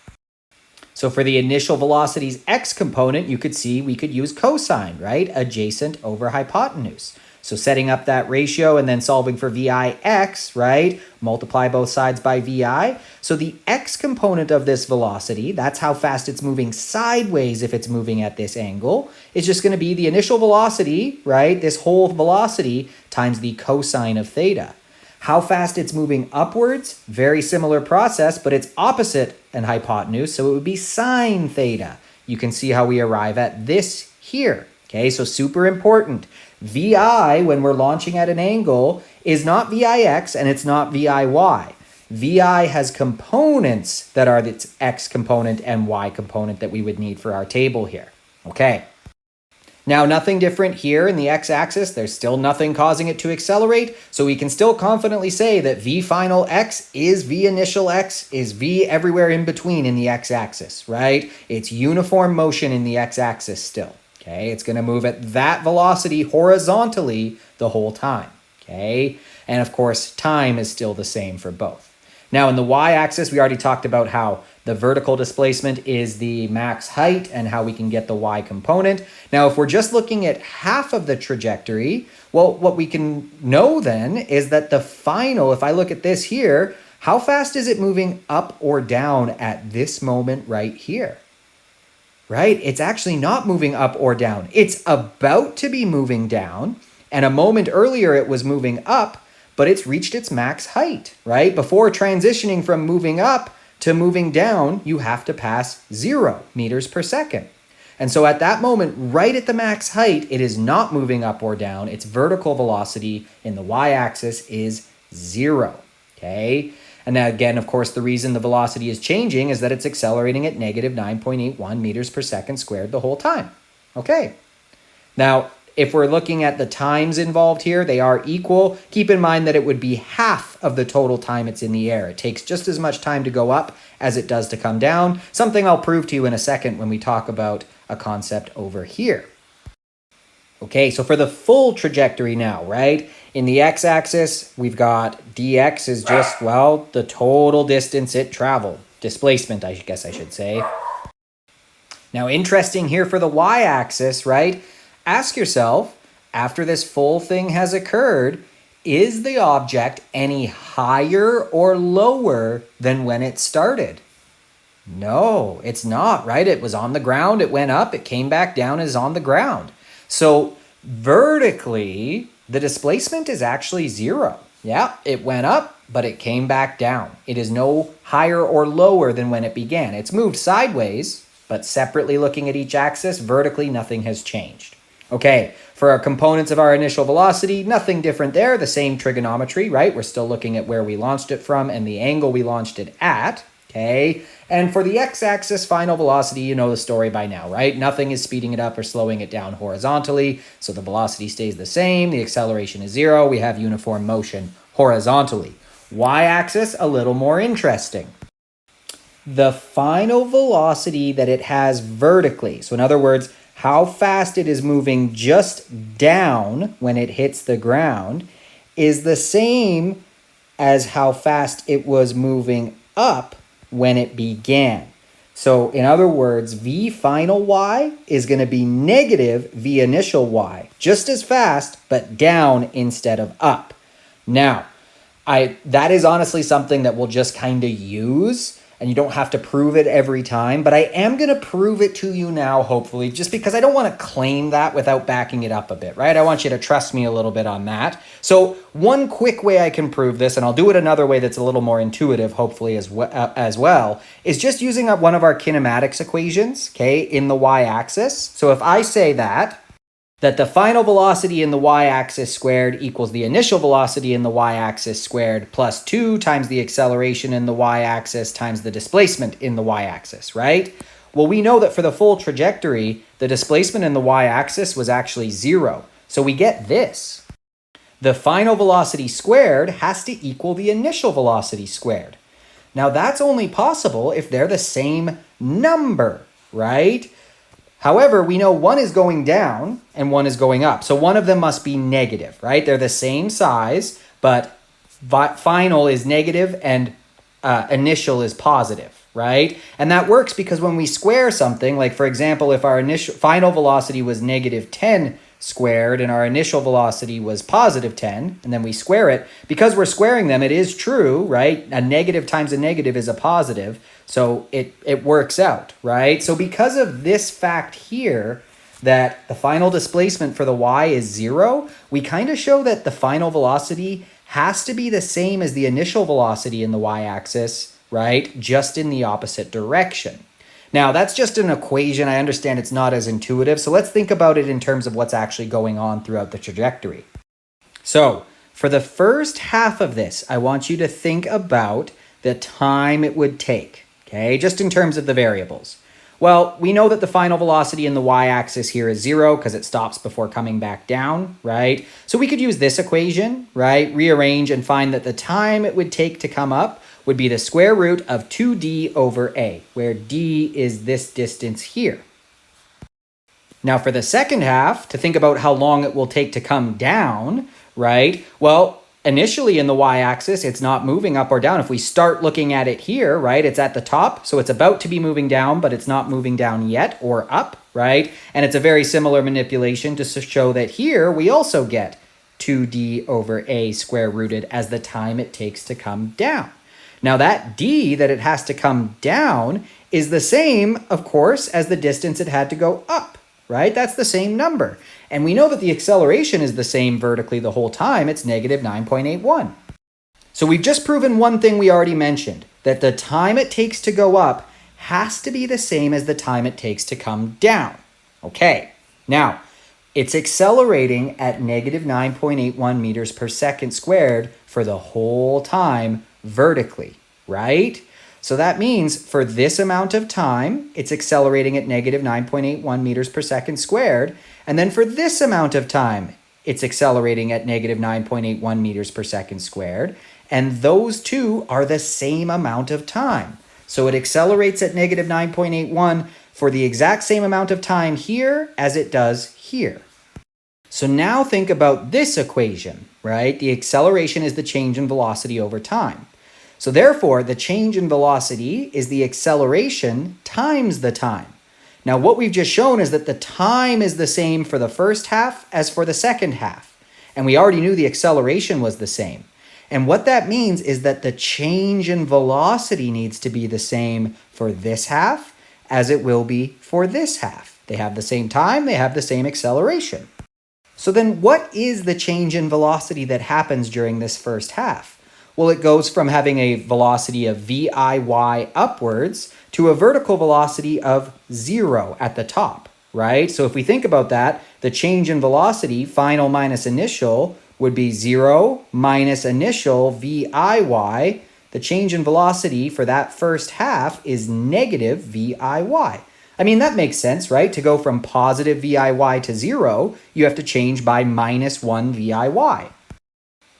So for the initial velocity's x component, you could see we could use cosine, right? Adjacent over hypotenuse. So setting up that ratio and then solving for VIX, right? Multiply both sides by VI. So the x component of this velocity, that's how fast it's moving sideways if it's moving at this angle, is just going to be the initial velocity, right? This whole velocity times the cosine of theta. How fast it's moving upwards, very similar process, but it's opposite an hypotenuse, so it would be sine theta. You can see how we arrive at this here. Okay, so super important. VI, when we're launching at an angle, is not VIX and it's not VIY. VI has components that are its x component and y component that we would need for our table here. Okay. Now, nothing different here in the x-axis. There's still nothing causing it to accelerate, so we can still confidently say that V final x is V initial x is V everywhere in between in the x-axis, right? It's uniform motion in the x-axis still. Okay, it's going to move at that velocity horizontally the whole time. okay? And of course, time is still the same for both. Now in the y-axis, we already talked about how the vertical displacement is the max height and how we can get the y component. Now, if we're just looking at half of the trajectory, well, what we can know then is that the final, if I look at this here, how fast is it moving up or down at this moment right here? Right? It's actually not moving up or down. It's about to be moving down. And a moment earlier, it was moving up, but it's reached its max height, right? Before transitioning from moving up to moving down, you have to pass 0 meters per second. And so at that moment, right at the max height, it is not moving up or down. Its vertical velocity in the y-axis is 0, okay? And now again, of course, the reason the velocity is changing is that it's accelerating at negative 9.81 meters per second squared the whole time. Okay. Now, if we're looking at the times involved here, they are equal. Keep in mind that it would be half of the total time it's in the air. It takes just as much time to go up as it does to come down. Something I'll prove to you in a second when we talk about a concept over here. Okay, so for the full trajectory now, right? In the x-axis, we've got dx is just, well, the total distance it traveled. Displacement, I guess I should say. Now, interesting here for the y-axis, right? Ask yourself, after this full thing has occurred, is the object any higher or lower than when it started? No, it's not, right? It was on the ground, it went up, it came back down, is on the ground. So vertically, the displacement is actually 0. Yeah, it went up, but it came back down. It is no higher or lower than when it began. It's moved sideways, but separately looking at each axis, vertically, nothing has changed. Okay, for our components of our initial velocity, nothing different there, the same trigonometry, right? We're still looking at where we launched it from and the angle we launched it at, okay? And for the x-axis final velocity, you know the story by now, right? Nothing is speeding it up or slowing it down horizontally, so the velocity stays the same, the acceleration is 0, we have uniform motion horizontally. Y-axis, a little more interesting. The final velocity that it has vertically, so in other words, how fast it is moving just down when it hits the ground, is the same as how fast it was moving up when it began. So in other words, V final Y is going to be negative V initial Y, just as fast, but down instead of up. Now, that is honestly something that we'll just kind of use, and you don't have to prove it every time, but I am going to prove it to you now, hopefully, just because I don't want to claim that without backing it up a bit, right? I want you to trust me a little bit on that. So one quick way I can prove this, and I'll do it another way that's a little more intuitive, hopefully, as well, is just using one of our kinematics equations, okay, in the y-axis. So if I say that the final velocity in the y-axis squared equals the initial velocity in the y-axis squared plus 2 times the acceleration in the y-axis times the displacement in the y-axis, right? Well, we know that for the full trajectory, the displacement in the y-axis was actually 0. So we get this. The final velocity squared has to equal the initial velocity squared. Now, that's only possible if they're the same number, right? However, we know one is going down and one is going up. So one of them must be negative, right? They're the same size, but final is negative and initial is positive, right? And that works because when we square something, like for example, if our initial final velocity was negative 10 squared and our initial velocity was positive 10, and then we square it, because we're squaring them, it is true, right? A negative times a negative is a positive. So it works out, right? So because of this fact here, that the final displacement for the y is 0, we kind of show that the final velocity has to be the same as the initial velocity in the y-axis, right? Just in the opposite direction. Now, that's just an equation. I understand it's not as intuitive, so let's think about it in terms of what's actually going on throughout the trajectory. So for the first half of this, I want you to think about the time it would take. Okay, just in terms of the variables. Well, we know that the final velocity in the y-axis here is 0 because it stops before coming back down, right? So we could use this equation, right? Rearrange and find that the time it would take to come up would be the square root of 2d over a, where d is this distance here. Now for the second half, to think about how long it will take to come down, right? Well, initially in the y-axis, it's not moving up or down. If we start looking at it here, right, it's at the top, so it's about to be moving down, but it's not moving down yet or up, right? And it's a very similar manipulation to show that here we also get 2d over a square rooted as the time it takes to come down. Now that d that it has to come down is the same, of course, as the distance it had to go up, right? That's the same number. And we know that the acceleration is the same vertically the whole time. It's negative 9.81. So we've just proven one thing we already mentioned, that the time it takes to go up has to be the same as the time it takes to come down. Okay, now it's accelerating at negative 9.81 meters per second squared for the whole time vertically, right? So that means for this amount of time, it's accelerating at negative 9.81 meters per second squared. And then for this amount of time, it's accelerating at negative 9.81 meters per second squared. And those two are the same amount of time. So it accelerates at negative 9.81 for the exact same amount of time here as it does here. So now think about this equation, right? The acceleration is the change in velocity over time. So therefore, the change in velocity is the acceleration times the time. Now, what we've just shown is that the time is the same for the first half as for the second half. And we already knew the acceleration was the same. And what that means is that the change in velocity needs to be the same for this half as it will be for this half. They have the same time, they have the same acceleration. So then what is the change in velocity that happens during this first half? Well, it goes from having a velocity of VIY upwards to a vertical velocity of 0 at the top, right? So if we think about that, the change in velocity, final minus initial, would be 0 minus initial VIY. The change in velocity for that first half is negative VIY. I mean, that makes sense, right? To go from positive VIY to 0, you have to change by minus 1 VIY.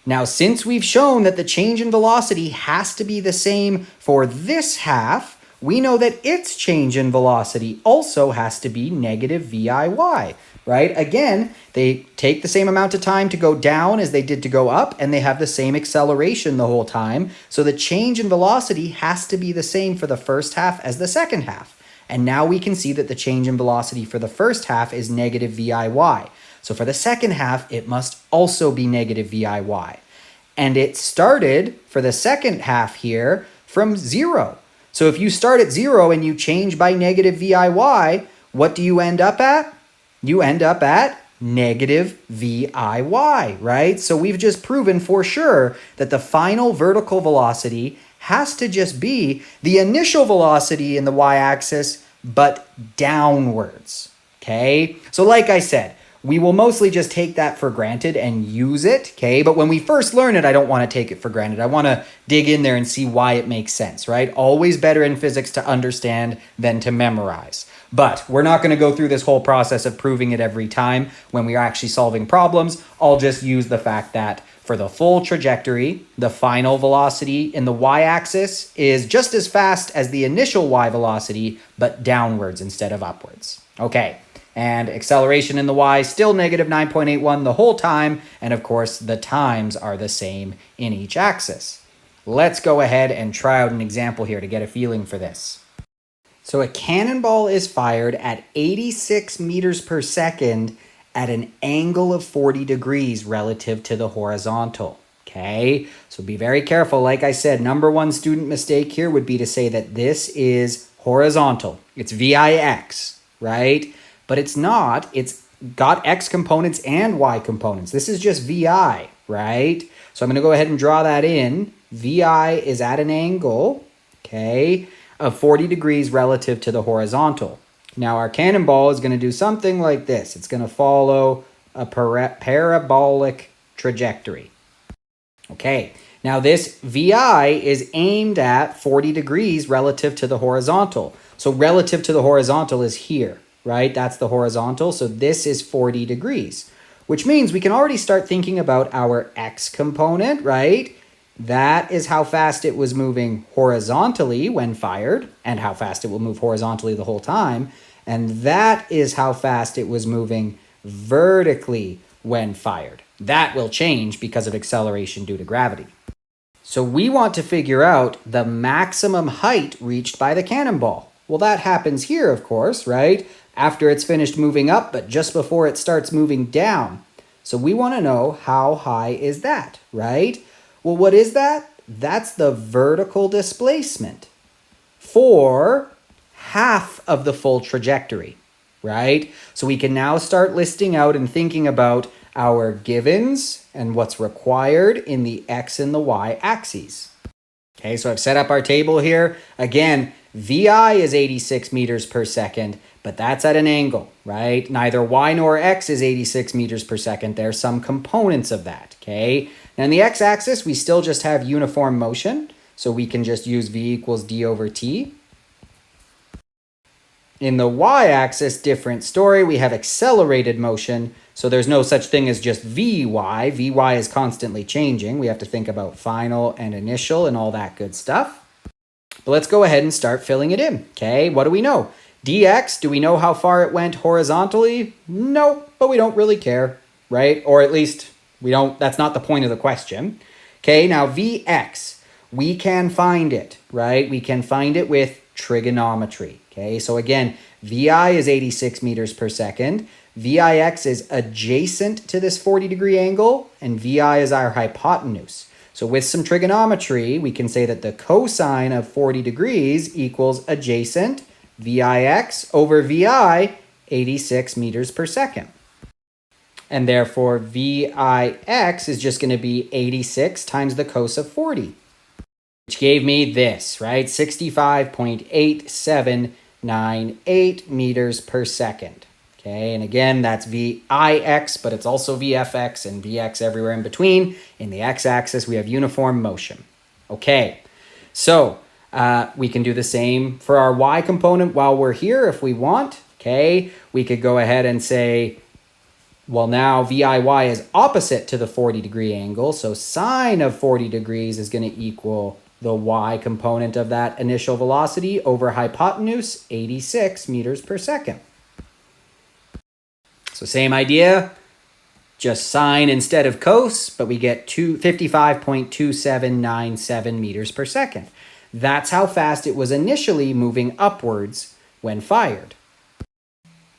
Now, since we've shown that the change in velocity has to be the same for this half, we know that its change in velocity also has to be negative VIY, right? Again, they take the same amount of time to go down as they did to go up, and they have the same acceleration the whole time. So the change in velocity has to be the same for the first half as the second half. And now we can see that the change in velocity for the first half is negative VIY. So for the second half, it must also be negative VIY. And it started for the second half here from 0. So if you start at 0 and you change by negative VIY, what do you end up at? You end up at negative VIY, right? So we've just proven for sure that the final vertical velocity has to just be the initial velocity in the y-axis, but downwards, okay? So like I said, we will mostly just take that for granted and use it, okay? But when we first learn it, I don't want to take it for granted. I want to dig in there and see why it makes sense, right? Always better in physics to understand than to memorize. But we're not going to go through this whole process of proving it every time when we are actually solving problems. I'll just use the fact that for the full trajectory, the final velocity in the y-axis is just as fast as the initial y velocity, but downwards instead of upwards. Okay. And acceleration in the y, still negative 9.81 the whole time. And of course, the times are the same in each axis. Let's go ahead and try out an example here to get a feeling for this. So a cannonball is fired at 86 meters per second at an angle of 40 degrees relative to the horizontal. Okay, so be very careful. Like I said, number one student mistake here would be to say that this is horizontal. It's VIX, right? But it's not. It's got X components and Y components. This is just VI, right? So I'm going to go ahead and draw that in. VI is at an angle, okay, of 40 degrees relative to the horizontal. Now our cannonball is going to do something like this. It's going to follow a parabolic trajectory. Okay, now this VI is aimed at 40 degrees relative to the horizontal. So relative to the horizontal is here, right? That's the horizontal. So this is 40 degrees, which means we can already start thinking about our X component, right? That is how fast it was moving horizontally when fired and how fast it will move horizontally the whole time. And that is how fast it was moving vertically when fired. That will change because of acceleration due to gravity. So we want to figure out the maximum height reached by the cannonball. Well, that happens here, of course, right? After it's finished moving up, but just before it starts moving down. So we want to know how high is that, right? Well, what is that? That's the vertical displacement for half of the full trajectory, right? So we can now start listing out and thinking about our givens and what's required in the x and the y axes. Okay, so I've set up our table here. Again, VI is 86 meters per second, but that's at an angle, right? Neither y nor x is 86 meters per second. There's some components of that, okay? Now in the x-axis, we still just have uniform motion, so we can just use v equals d over t. In the y-axis, different story. We have accelerated motion, so there's no such thing as just Vy. Vy is constantly changing. We have to think about final and initial and all that good stuff. But let's go ahead and start filling it in. Okay, what do we know? Dx, do we know how far it went horizontally? No, but we don't really care, right? Or at least we don't, that's not the point of the question. Okay, now Vx, we can find it, right? We can find it with trigonometry. Okay, so again, Vi is 86 meters per second. Vix is adjacent to this 40-degree angle, and Vi is our hypotenuse. So with some trigonometry, we can say that the cosine of 40 degrees equals adjacent Vix over Vi, 86 meters per second. And therefore, Vix is just going to be 86 times the cos of 40, which gave me this, right? 65.8798 meters per second. Okay, and again, that's Vix, but it's also Vfx and Vx everywhere in between. In the x-axis, we have uniform motion. Okay, so we can do the same for our y component while we're here if we want. Okay, we could go ahead and say, well, now VIY is opposite to the 40-degree angle, so sine of 40 degrees is going to equal the y component of that initial velocity over hypotenuse, 86 meters per second. So same idea, just sine instead of cos, but we get 55.2797 meters per second. That's how fast it was initially moving upwards when fired.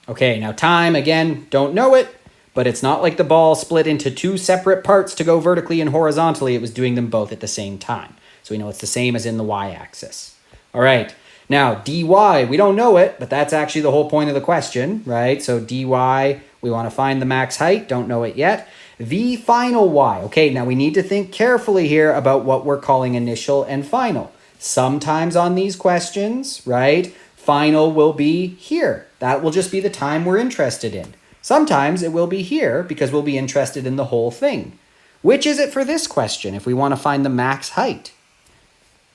Okay, now time, again, don't know it, but it's not like the ball split into two separate parts to go vertically and horizontally. It was doing them both at the same time. So we know it's the same as in the y-axis. All right, now dy, we don't know it, but that's actually the whole point of the question, right? So dy, we want to find the max height, don't know it yet. V final y. Okay, now we need to think carefully here about what we're calling initial and final. Sometimes on these questions, right, final will be here. That will just be the time we're interested in. Sometimes it will be here because we'll be interested in the whole thing. Which is it for this question if we want to find the max height?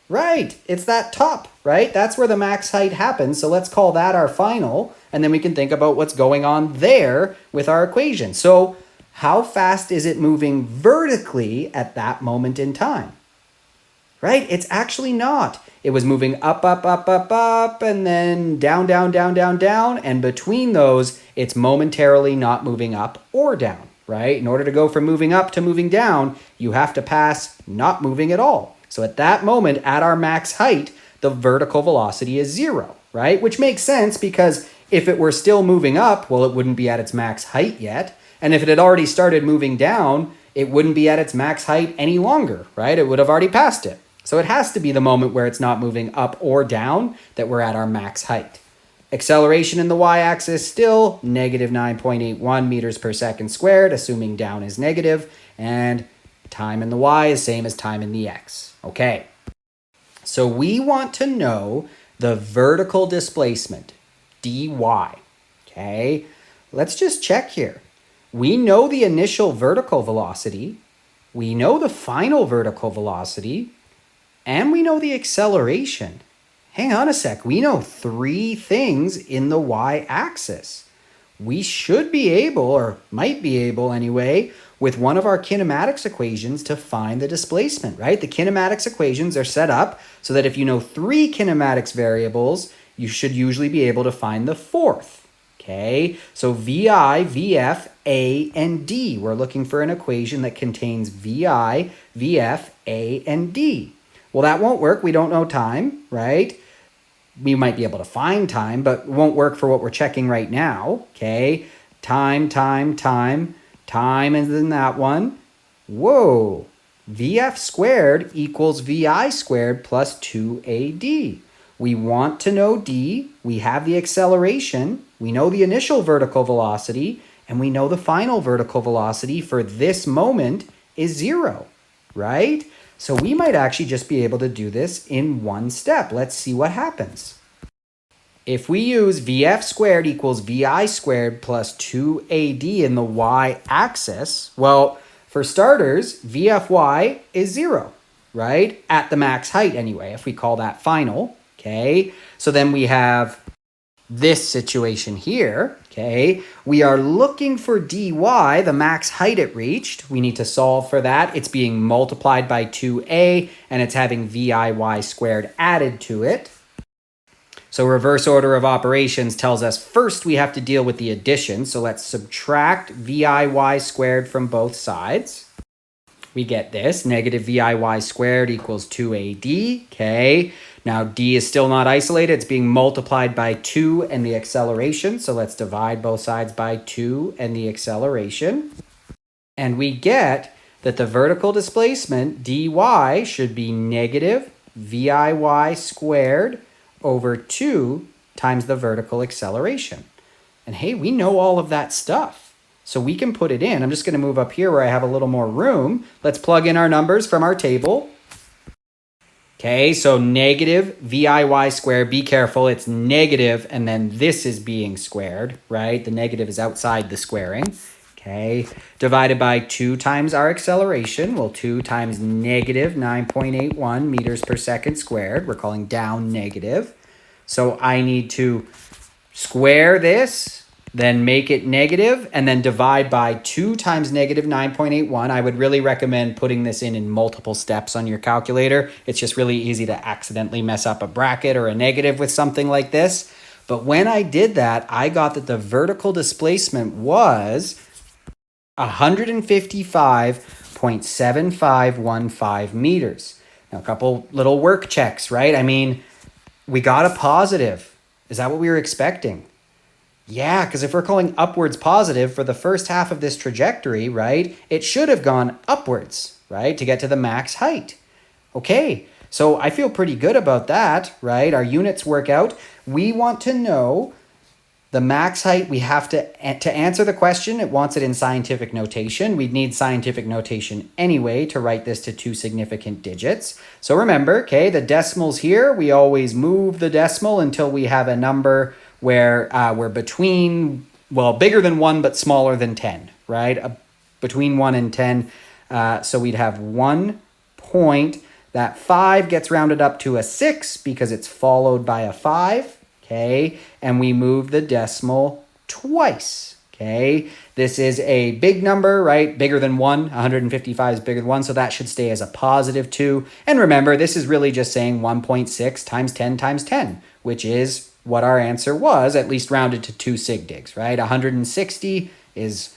Right, it's that top, right? That's where the max height happens, so let's call that our final, and then we can think about what's going on there with our equation. So how fast is it moving vertically at that moment in time? Right, it's actually not. It was moving up, up, up, up, up, and then down, down, down, down, down, and between those, it's momentarily not moving up or down, right? In order to go from moving up to moving down, you have to pass not moving at all. So at that moment, at our max height, the vertical velocity is 0, right? Which makes sense because if it were still moving up, well, it wouldn't be at its max height yet. And if it had already started moving down, it wouldn't be at its max height any longer, right? It would have already passed it. So it has to be the moment where it's not moving up or down that we're at our max height. Acceleration in the y-axis still negative 9.81 meters per second squared, assuming down is negative, and time in the y is same as time in the x. Okay, so we want to know the vertical displacement, dy. Okay, let's just check here. We know the initial vertical velocity, we know the final vertical velocity, and we know the acceleration. Hang on a sec, we know 3 things in the y-axis. We should be able, or might be able anyway, with one of our kinematics equations to find the displacement, right? The kinematics equations are set up so that if you know 3 kinematics variables, you should usually be able to find the 4th. Okay, so VI, VF, A, and D. We're looking for an equation that contains VI, VF, A, and D. Well, that won't work. We don't know time, right? We might be able to find time, but it won't work for what we're checking right now. Okay, time, and then that one. Whoa, VF squared equals VI squared plus 2AD. We want to know D, we have the acceleration, we know the initial vertical velocity, and we know the final vertical velocity for this moment is 0, right? So we might actually just be able to do this in one step. Let's see what happens. If we use VF squared equals VI squared plus 2AD in the y-axis, well, for starters, VFY is 0, right? At the max height anyway, if we call that final. Okay, so then we have this situation here, okay? We are looking for dy, the max height it reached. We need to solve for that. It's being multiplied by 2a, and it's having VIY squared added to it. So reverse order of operations tells us first we have to deal with the addition. So let's subtract VIY squared from both sides. We get this, negative VIY squared equals 2AD, okay? Now, D is still not isolated. It's being multiplied by 2 and the acceleration. So let's divide both sides by 2 and the acceleration. And we get that the vertical displacement, dy, should be negative VIY squared over 2 times the vertical acceleration. And hey, we know all of that stuff. So we can put it in. I'm just going to move up here where I have a little more room. Let's plug in our numbers from our table. Okay, so negative VIY squared, be careful, it's negative, and then this is being squared, right? The negative is outside the squaring. Okay, divided by 2 times our acceleration. Well, 2 times negative 9.81 meters per second squared. We're calling down negative. So I need to square this, then make it negative, and then divide by 2 times negative 9.81. I would really recommend putting this in multiple steps on your calculator. It's just really easy to accidentally mess up a bracket or a negative with something like this. But when I did that, I got that the vertical displacement was 155.7515 meters. Now, a couple little work checks, right? I mean, we got a positive. Is that what we were expecting? Yeah, because if we're calling upwards positive for the first half of this trajectory, right, it should have gone upwards, right, to get to the max height. Okay, so I feel pretty good about that, right? Our units work out. We want to know the max height. We have to answer the question, it wants it in scientific notation. We'd need scientific notation anyway to write this to 2 significant digits. So remember, okay, the decimals here, we always move the decimal until we have a number where we're between, well, bigger than 1 but smaller than 10, right? Between 1 and 10. So we'd have 1 point. That 5 gets rounded up to a 6 because it's followed by a 5, okay? And we move the decimal twice, okay? This is a big number, right? Bigger than 1. 155 is bigger than 1, so that should stay as a positive 2. And remember, this is really just saying 1.6 times 10 times 10, which is what our answer was, at least rounded to 2 sig digs, right? 160 is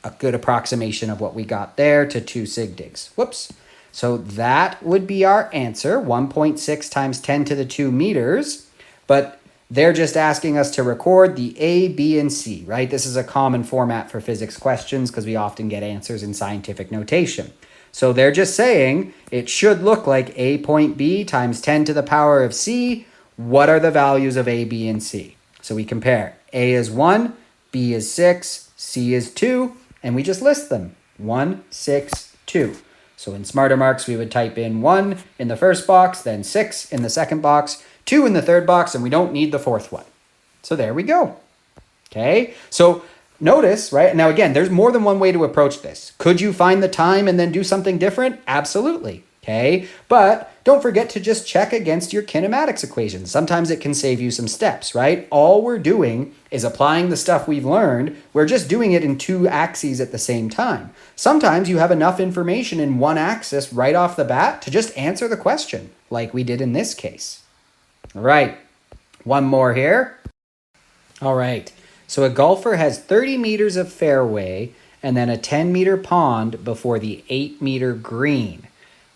a good approximation of what we got there to 2 sig digs. Whoops. So that would be our answer, 1.6 times 10 to the 2 meters. But they're just asking us to record the A, B, and C, right? This is a common format for physics questions because we often get answers in scientific notation. So they're just saying it should look like A point B times 10 to the power of C. What are the values of A, B, and C? So we compare. A is 1, B is 6, C is 2, and we just list them. 1, 6, 2. So in Smarter Marks, we would type in 1 in the first box, then 6 in the second box, 2 in the third box, and we don't need the fourth one. So there we go. Okay, so notice, right? Now again, there's more than one way to approach this. Could you find the time and then do something different? Absolutely. Okay, but don't forget to just check against your kinematics equations. Sometimes it can save you some steps, right? All we're doing is applying the stuff we've learned. We're just doing it in 2 axes at the same time. Sometimes you have enough information in one axis right off the bat to just answer the question, like we did in this case. All right, one more here. All right, So a golfer has 30 meters of fairway and then a 10-meter pond before the 8-meter green.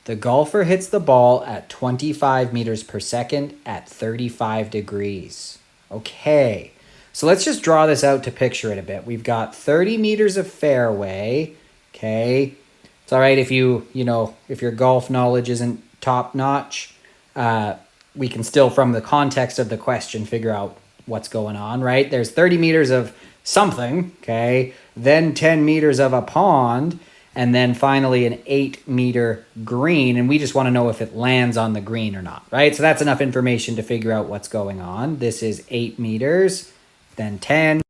The golfer hits the ball at 25 meters per second at 35 degrees. Okay, so let's just draw this out to picture it a bit. We've got 30 meters of fairway, okay? It's all right if if your golf knowledge isn't top notch, we can still, from the context of the question, figure out what's going on, right? There's 30 meters of something, okay? Then 10 meters of a pond, and then finally an 8-meter green, and we just want to know if it lands on the green or not, right? So that's enough information to figure out what's going on. This is 8 meters, then 10.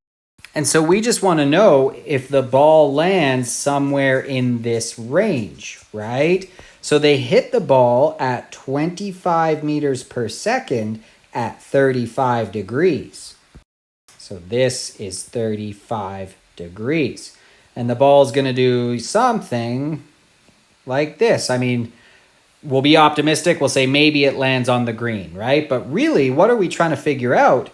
And so we just want to know if the ball lands somewhere in this range, right? So they hit the ball at 25 meters per second at 35 degrees. So this is 35 degrees. And the ball is going to do something like this. I mean, we'll be optimistic. We'll say maybe it lands on the green, right? But really, what are we trying to figure out?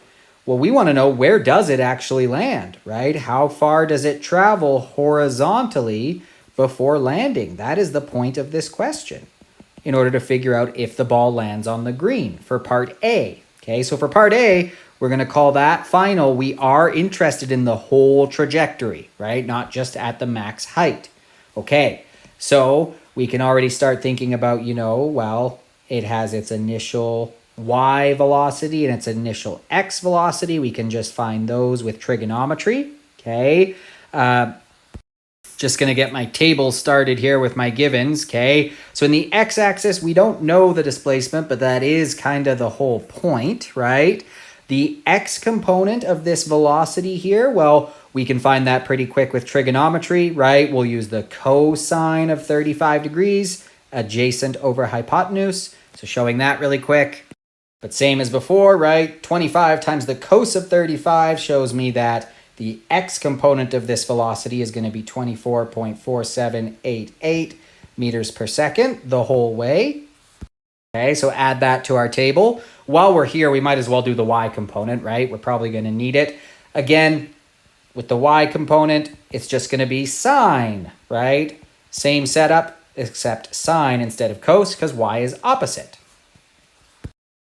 Well, we want to know, where does it actually land, right? How far does it travel horizontally before landing? That is the point of this question, in order to figure out if the ball lands on the green for part A. Okay, so for part A, we're going to call that final. We are interested in the whole trajectory, right? Not just at the max height. Okay, so we can already start thinking about, well, it has its initial y velocity and its initial x velocity. We can just find those with trigonometry, okay? Just going to get my table started here with my givens, okay? So in the x-axis, we don't know the displacement, but that is kind of the whole point, right? The x component of this velocity here, well, we can find that pretty quick with trigonometry, right? We'll use the cosine of 35 degrees adjacent over hypotenuse. So showing that really quick. But same as before, right? 25 times the cos of 35 shows me that the x component of this velocity is going to be 24.4788 meters per second the whole way. Okay, so add that to our table. While we're here, we might as well do the y component, right? We're probably going to need it. Again, with the y component, it's just going to be sine, right? Same setup, except sine instead of cos, because y is opposite.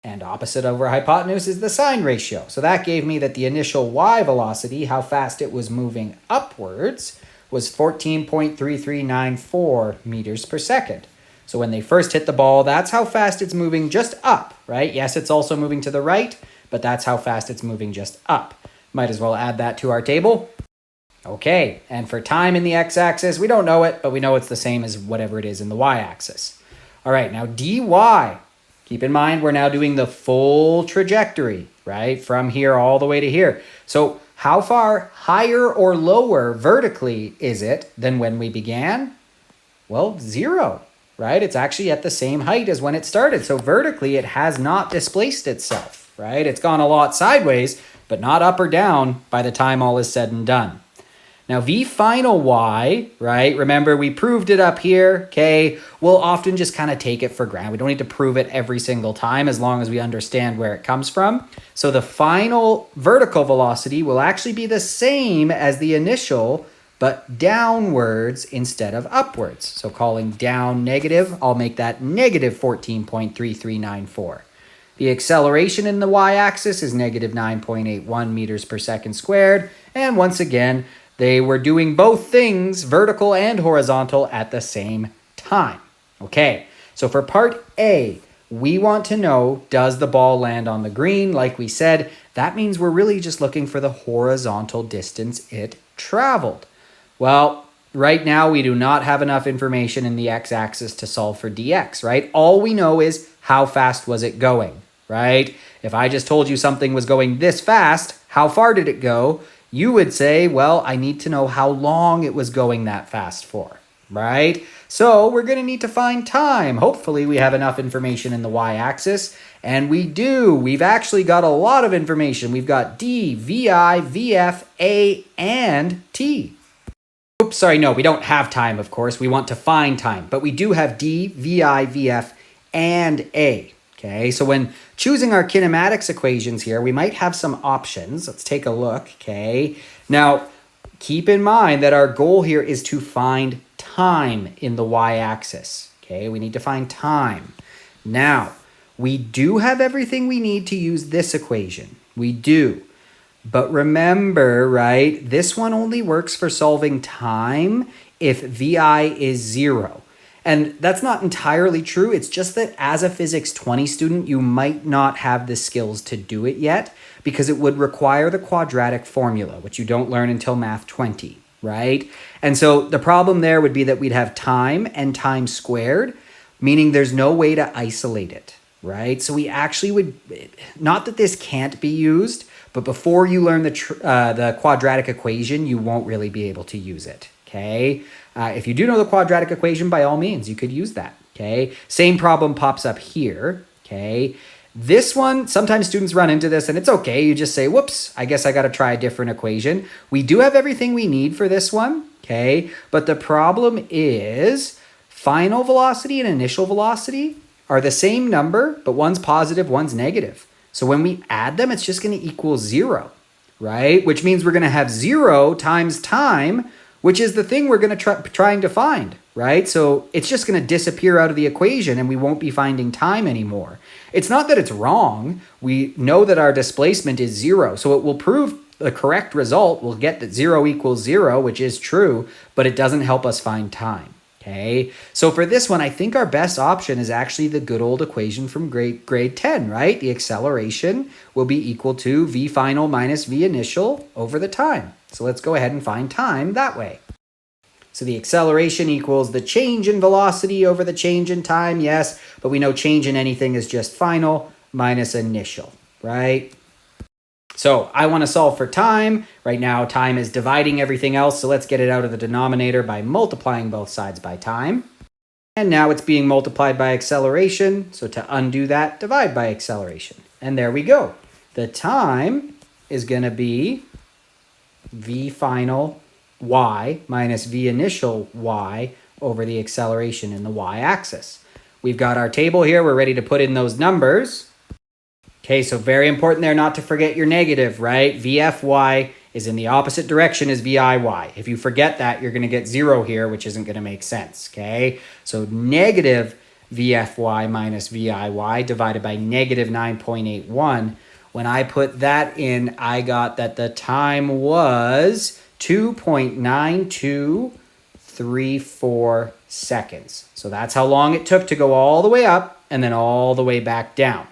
And opposite over hypotenuse is the sine ratio. So that gave me that the initial y velocity, how fast it was moving upwards, was 14.3394 meters per second. So when they first hit the ball, that's how fast it's moving just up, right? Yes, it's also moving to the right, but that's how fast it's moving just up. Might as well add that to our table. Okay, and for time in the x-axis, we don't know it, but we know it's the same as whatever it is in the y-axis. All right, now dy. Keep in mind, we're now doing the full trajectory, right? From here all the way to here. So how far higher or lower vertically is it than when we began? Well, 0, right? It's actually at the same height as when it started. So vertically, it has not displaced itself, right? It's gone a lot sideways, but not up or down by the time all is said and done. Now, v final y, right? Remember, we proved it up here, okay? We'll often just kind of take it for granted. We don't need to prove it every single time as long as we understand where it comes from. So the final vertical velocity will actually be the same as the initial, but downwards instead of upwards. So calling down negative, I'll make that negative 14.3394. The acceleration in the y-axis is negative 9.81 meters per second squared. And once again, they were doing both things, vertical and horizontal, at the same time. Okay, so for part A, we want to know, does the ball land on the green? Like we said, that means we're really just looking for the horizontal distance it traveled. Well, right now we do not have enough information in the x-axis to solve for dx, right? All we know is how fast was it going, right? If I just told you something was going this fast, how far did it go? You would say, well, I need to know how long it was going that fast for, right? So we're going to need to find time. Hopefully we have enough information in the y-axis, and we do. We've actually got a lot of information. We've got d, vi, vf, a, and t. Oops, sorry, no, we don't have time, of course. We want to find time, but we do have d, vi, vf, and a. Okay, so when choosing our kinematics equations here, we might have some options. Let's take a look, okay? Now, keep in mind that our goal here is to find time in the y-axis, okay? We need to find time. Now, we do have everything we need to use this equation. We do. But remember, right, this one only works for solving time if VI is 0. And that's not entirely true. It's just that as a Physics 20 student, you might not have the skills to do it yet because it would require the quadratic formula, which you don't learn until Math 20, right? And so the problem there would be that we'd have time and time squared, meaning there's no way to isolate it, right? So we actually would, not that this can't be used, but before you learn the quadratic equation, you won't really be able to use it, okay? If you do know the quadratic equation, by all means, you could use that, okay? Same problem pops up here, okay? This one, sometimes students run into this, and it's okay. You just say, whoops, I guess I got to try a different equation. We do have everything we need for this one, okay? But the problem is final velocity and initial velocity are the same number, but one's positive, one's negative. So when we add them, it's just going to equal 0, right? Which means we're going to have 0 times time, which is the thing we're going to trying to find, right? So it's just going to disappear out of the equation and we won't be finding time anymore. It's not that it's wrong. We know that our displacement is 0, so it will prove the correct result. We'll get that 0 equals 0, which is true, but it doesn't help us find time, okay? So for this one, I think our best option is actually the good old equation from grade 10, right? The acceleration will be equal to v final minus v initial over the time. So let's go ahead and find time that way. So the acceleration equals the change in velocity over the change in time, yes, but we know change in anything is just final minus initial, right? So I want to solve for time. Right now, time is dividing everything else, so let's get it out of the denominator by multiplying both sides by time. And now it's being multiplied by acceleration, so to undo that, divide by acceleration. And there we go. The time is going to be v final y minus v initial y over the acceleration in the y-axis. We've got our table here. We're ready to put in those numbers. Okay, so very important there not to forget your negative, right? Vfy is in the opposite direction as viy. If you forget that, you're going to get 0 here, which isn't going to make sense, okay? So negative vfy minus viy divided by negative 9.81. When I put that in, I got that the time was 2.9234 seconds. So that's how long it took to go all the way up and then all the way back down.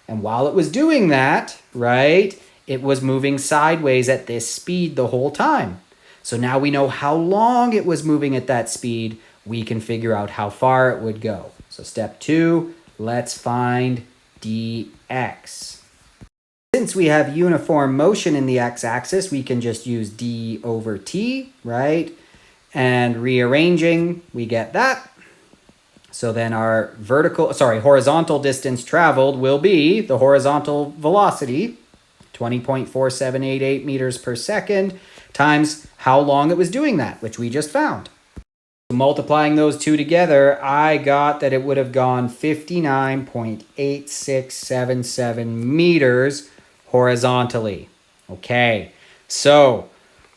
And while it was doing that, right, it was moving sideways at this speed the whole time. So now we know how long it was moving at that speed. We can figure out how far it would go. So step 2, let's find dx. Since we have uniform motion in the x-axis, we can just use d over t, right? And rearranging, we get that. So then our horizontal distance traveled will be the horizontal velocity, 20.4788 meters per second, times how long it was doing that, which we just found. Multiplying those two together, I got that it would have gone 59.8677 meters horizontally. Okay, so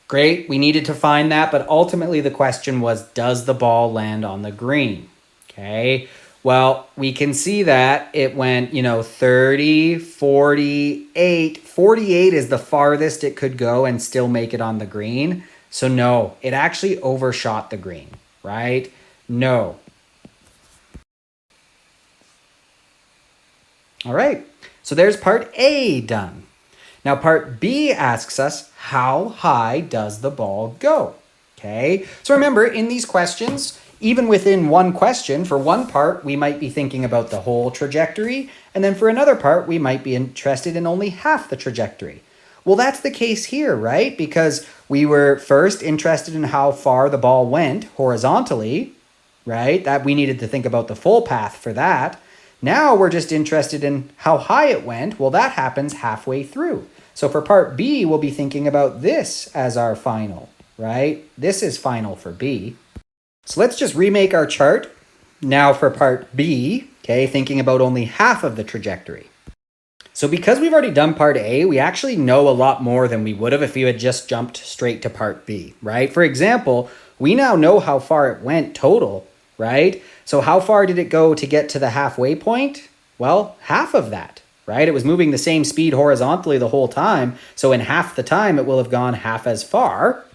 great, we needed to find that, but ultimately the question was, does the ball land on the green? Okay, well, we can see that it went, 30, 48. 48 is the farthest it could go and still make it on the green. So no, it actually overshot the green, right? No. All right, so there's part A done. Now part B asks us, how high does the ball go? Okay, so remember in these questions, even within one question, for one part, we might be thinking about the whole trajectory, and then for another part, we might be interested in only half the trajectory. Well, that's the case here, right? Because we were first interested in how far the ball went horizontally, right? That we needed to think about the full path for that. Now we're just interested in how high it went. Well, that happens halfway through. So for part B, we'll be thinking about this as our final, right? This is final for B. So let's just remake our chart. Now for part B, okay, thinking about only half of the trajectory. So because we've already done part A, we actually know a lot more than we would have if you had just jumped straight to part B, right? For example, we now know how far it went total, right? So how far did it go to get to the halfway point? Well, half of that, right? It was moving the same speed horizontally the whole time. So in half the time, it will have gone half as far.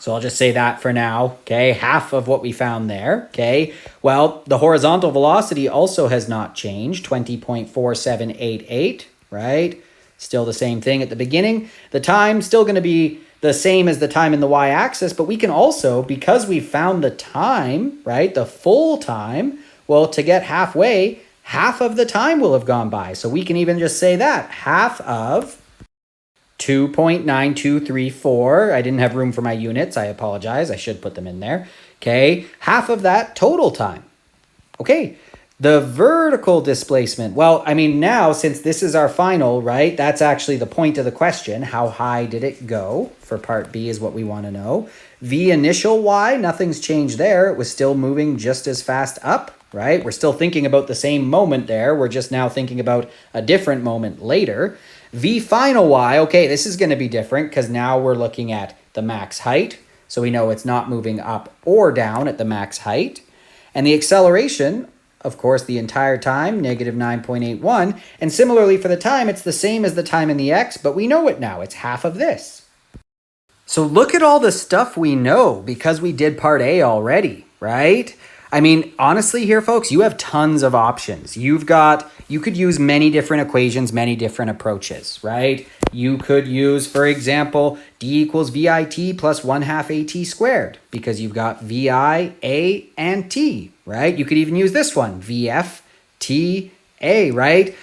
So I'll just say that for now, okay? Half of what we found there, okay? Well, the horizontal velocity also has not changed, 20.4788, right? Still the same thing at the beginning. The time still going to be the same as the time in the y-axis, but we can also, because we found the time, right, the full time, well, to get halfway, half of the time will have gone by. So we can even just say that, half of 2.9234. I didn't have room for my units. I apologize. I should put them in there. Okay, half of that total time. Okay, the vertical displacement. Well, I mean, now since this is our final, right, that's actually the point of the question. How high did it go? For part B is what we want to know. V initial y, nothing's changed there. It was still moving just as fast up, right? We're still thinking about the same moment there. We're just now thinking about a different moment later. V final y, okay, this is going to be different because now we're looking at the max height. So we know it's not moving up or down at the max height. And the acceleration, of course, the entire time, negative 9.81. And similarly for the time, it's the same as the time in the x, but we know it now. It's half of this. So look at all the stuff we know because we did part A already, right? I mean, honestly here, folks, you have tons of options. You could use many different equations, many different approaches, right? You could use, for example, d equals VIT plus 1/2 AT squared because you've got VI, A, and T, right? You could even use this one, VF, T, A, right?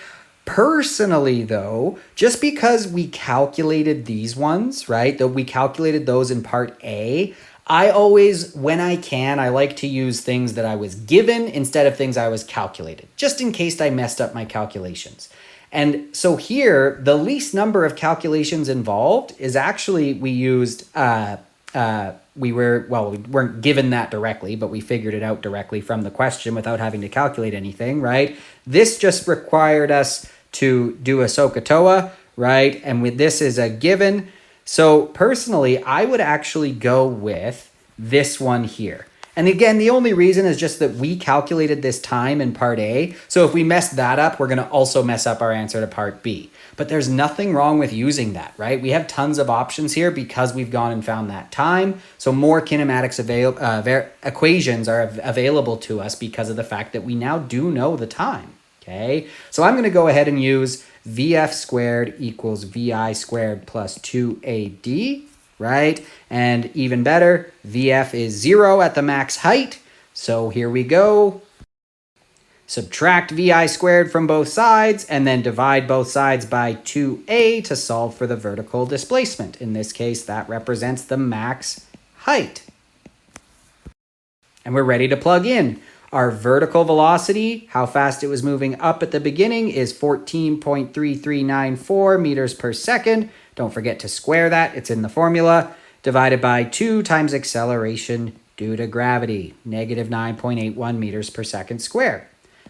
Personally, though, just because we calculated these ones, right, that we calculated those in part A, I always, when I can, I like to use things that I was given instead of things I was calculated, just in case I messed up my calculations. And so here, the least number of calculations involved is actually we used, we weren't given that directly, but we figured it out directly from the question without having to calculate anything, right? This just required us to do a SOHCAHTOA, right? And with this is a given. So personally, I would actually go with this one here. And again, the only reason is just that we calculated this time in part A. So if we mess that up, we're going to also mess up our answer to part B. But there's nothing wrong with using that, right? We have tons of options here because we've gone and found that time. So more kinematics equations are available to us because of the fact that we now do know the time, okay? So I'm going to go ahead and use VF squared equals VI squared plus 2AD, right? And even better, VF is 0 at the max height. So here we go. Subtract VI squared from both sides and then divide both sides by 2A to solve for the vertical displacement. In this case, that represents the max height. And we're ready to plug in. Our vertical velocity, how fast it was moving up at the beginning, is 14.3394 meters per second. Don't forget to square that. It's in the formula. Divided by 2 times acceleration due to gravity, negative 9.81 meters per second squared.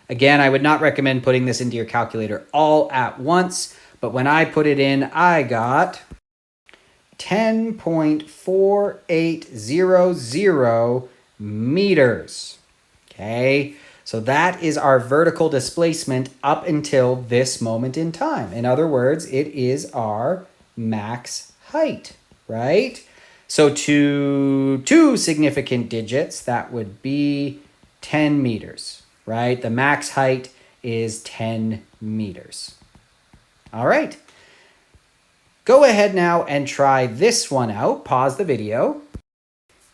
Again, I would not recommend putting this into your calculator all at once, but when I put it in, I got 10.4800 meters. Okay, so that is our vertical displacement up until this moment in time. In other words, it is our max height, right? So to 2 significant digits, that would be 10 meters, right? The max height is 10 meters. All right. Go ahead now and try this one out. Pause the video.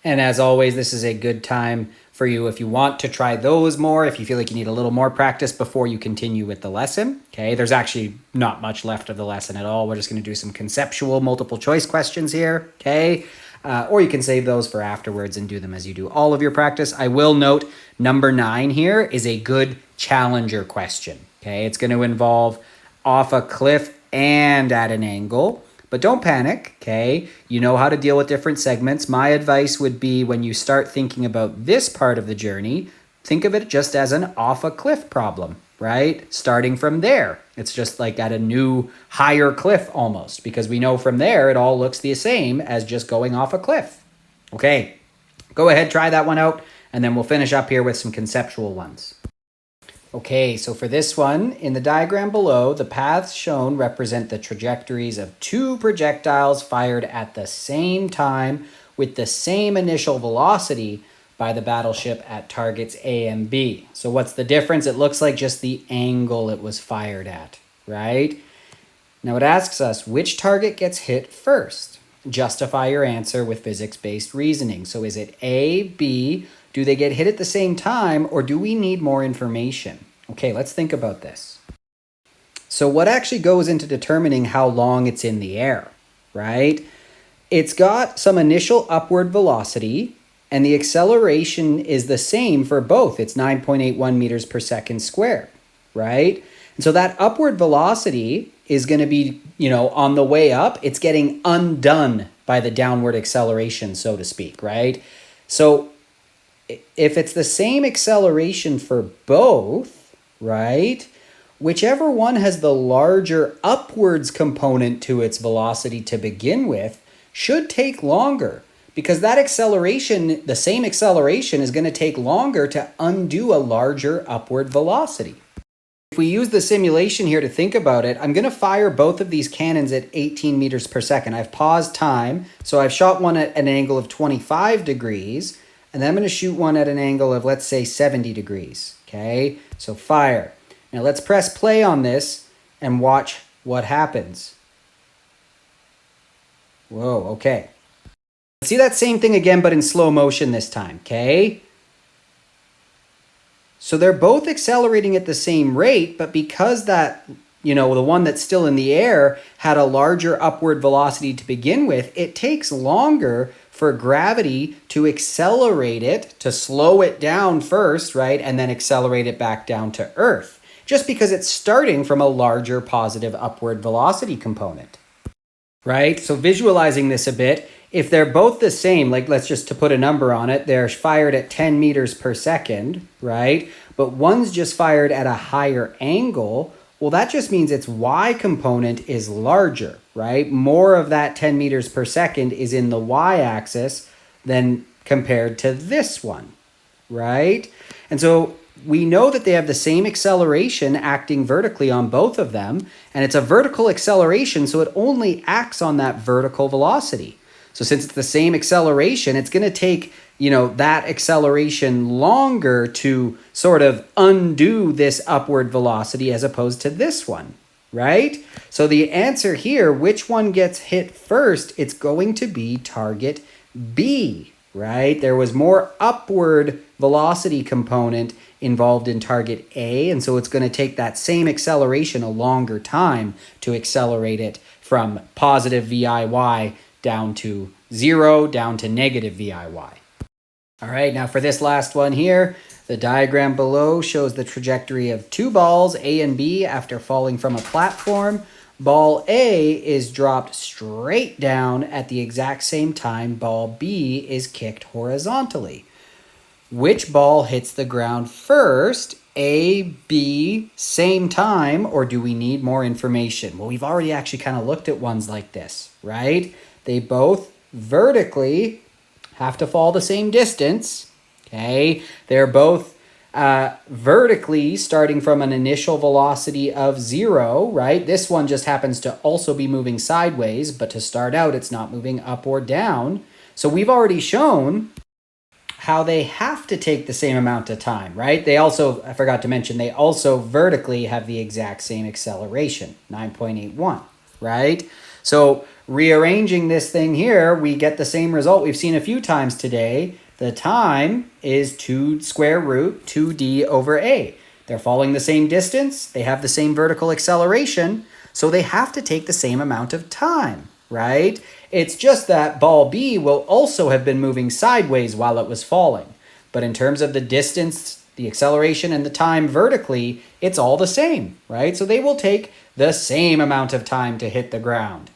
And as always, this is a good time for you if you want to try those more, if you feel like you need a little more practice before you continue with the lesson. Okay, there's actually not much left of the lesson at all. We're just going to do some conceptual multiple choice questions here, okay? Or you can save those for afterwards and do them as you do all of your practice. I will note number 9 here is a good challenger question, okay? It's going to involve off a cliff and at an angle. But don't panic, okay? You know how to deal with different segments. My advice would be when you start thinking about this part of the journey, think of it just as an off a cliff problem, right? Starting from there. It's just like at a new higher cliff almost, because we know from there it all looks the same as just going off a cliff. Okay, go ahead, try that one out, and then we'll finish up here with some conceptual ones. Okay, so for this one, in the diagram below, the paths shown represent the trajectories of two projectiles fired at the same time with the same initial velocity by the battleship at targets A and B. So what's the difference? It looks like just the angle it was fired at, right? Now it asks us, which target gets hit first? Justify your answer with physics-based reasoning. So is it A, B? Do they get hit at the same time, or do we need more information? Okay, let's think about this. So what actually goes into determining how long it's in the air, right? It's got some initial upward velocity, and the acceleration is the same for both. It's 9.81 meters per second squared, right? And so that upward velocity is going to be, on the way up, it's getting undone by the downward acceleration, so to speak, right? So if it's the same acceleration for both, right, whichever one has the larger upwards component to its velocity to begin with should take longer, because that acceleration, the same acceleration, is going to take longer to undo a larger upward velocity. If we use the simulation here to think about it, I'm going to fire both of these cannons at 18 meters per second. I've paused time, so I've shot one at an angle of 25 degrees, and then I'm going to shoot one at an angle of, let's say, 70 degrees. Okay, so fire. Now let's press play on this and watch what happens. Whoa, okay. Let's see that same thing again, but in slow motion this time, okay? So they're both accelerating at the same rate, but because that, the one that's still in the air had a larger upward velocity to begin with, it takes longer for gravity to accelerate it, to slow it down first, right? And then accelerate it back down to Earth, just because it's starting from a larger positive upward velocity component, right? So visualizing this a bit, if they're both the same, like let's just to put a number on it, they're fired at 10 meters per second, right? But one's just fired at a higher angle, well, that just means its y component is larger, right? More of that 10 meters per second is in the y-axis than compared to this one, right? And so we know that they have the same acceleration acting vertically on both of them, and it's a vertical acceleration, so it only acts on that vertical velocity. So since it's the same acceleration, it's going to take, that acceleration longer to sort of undo this upward velocity as opposed to this one, right? So the answer here, which one gets hit first, it's going to be target B, right? There was more upward velocity component involved in target A, and so it's going to take that same acceleration a longer time to accelerate it from positive VIY down to 0, down to negative VIY. All right, now for this last one here, the diagram below shows the trajectory of two balls, A and B, after falling from a platform. Ball A is dropped straight down at the exact same time ball B is kicked horizontally. Which ball hits the ground first? A, B, same time, or do we need more information? Well, we've already actually kind of looked at ones like this, right? They both vertically have to fall the same distance, okay? They're both vertically starting from an initial velocity of 0, right? This one just happens to also be moving sideways, but to start out, it's not moving up or down. So we've already shown how they have to take the same amount of time, right? They also, I forgot to mention, they also vertically have the exact same acceleration, 9.81, right? So rearranging this thing here, we get the same result we've seen a few times today. The time is 2 square root 2d over a. They're following the same distance. They have the same vertical acceleration. So they have to take the same amount of time, right? It's just that ball B will also have been moving sideways while it was falling. But in terms of the distance, the acceleration, and the time vertically, it's all the same, right? So they will take the same amount of time to hit the ground.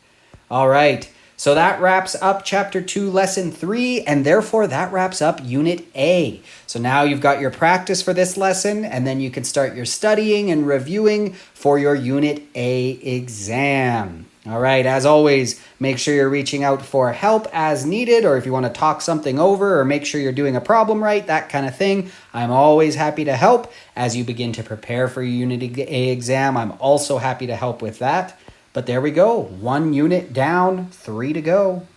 All right, So that wraps up Chapter 2, Lesson 3, and therefore that wraps up Unit A. So now you've got your practice for this lesson, and then you can start your studying and reviewing for your Unit A exam. All right, as always, make sure you're reaching out for help as needed, or if you want to talk something over or make sure you're doing a problem right, that kind of thing. I'm always happy to help as you begin to prepare for your Unit A exam. I'm also happy to help with that. But there we go, 1 unit down, 3 to go.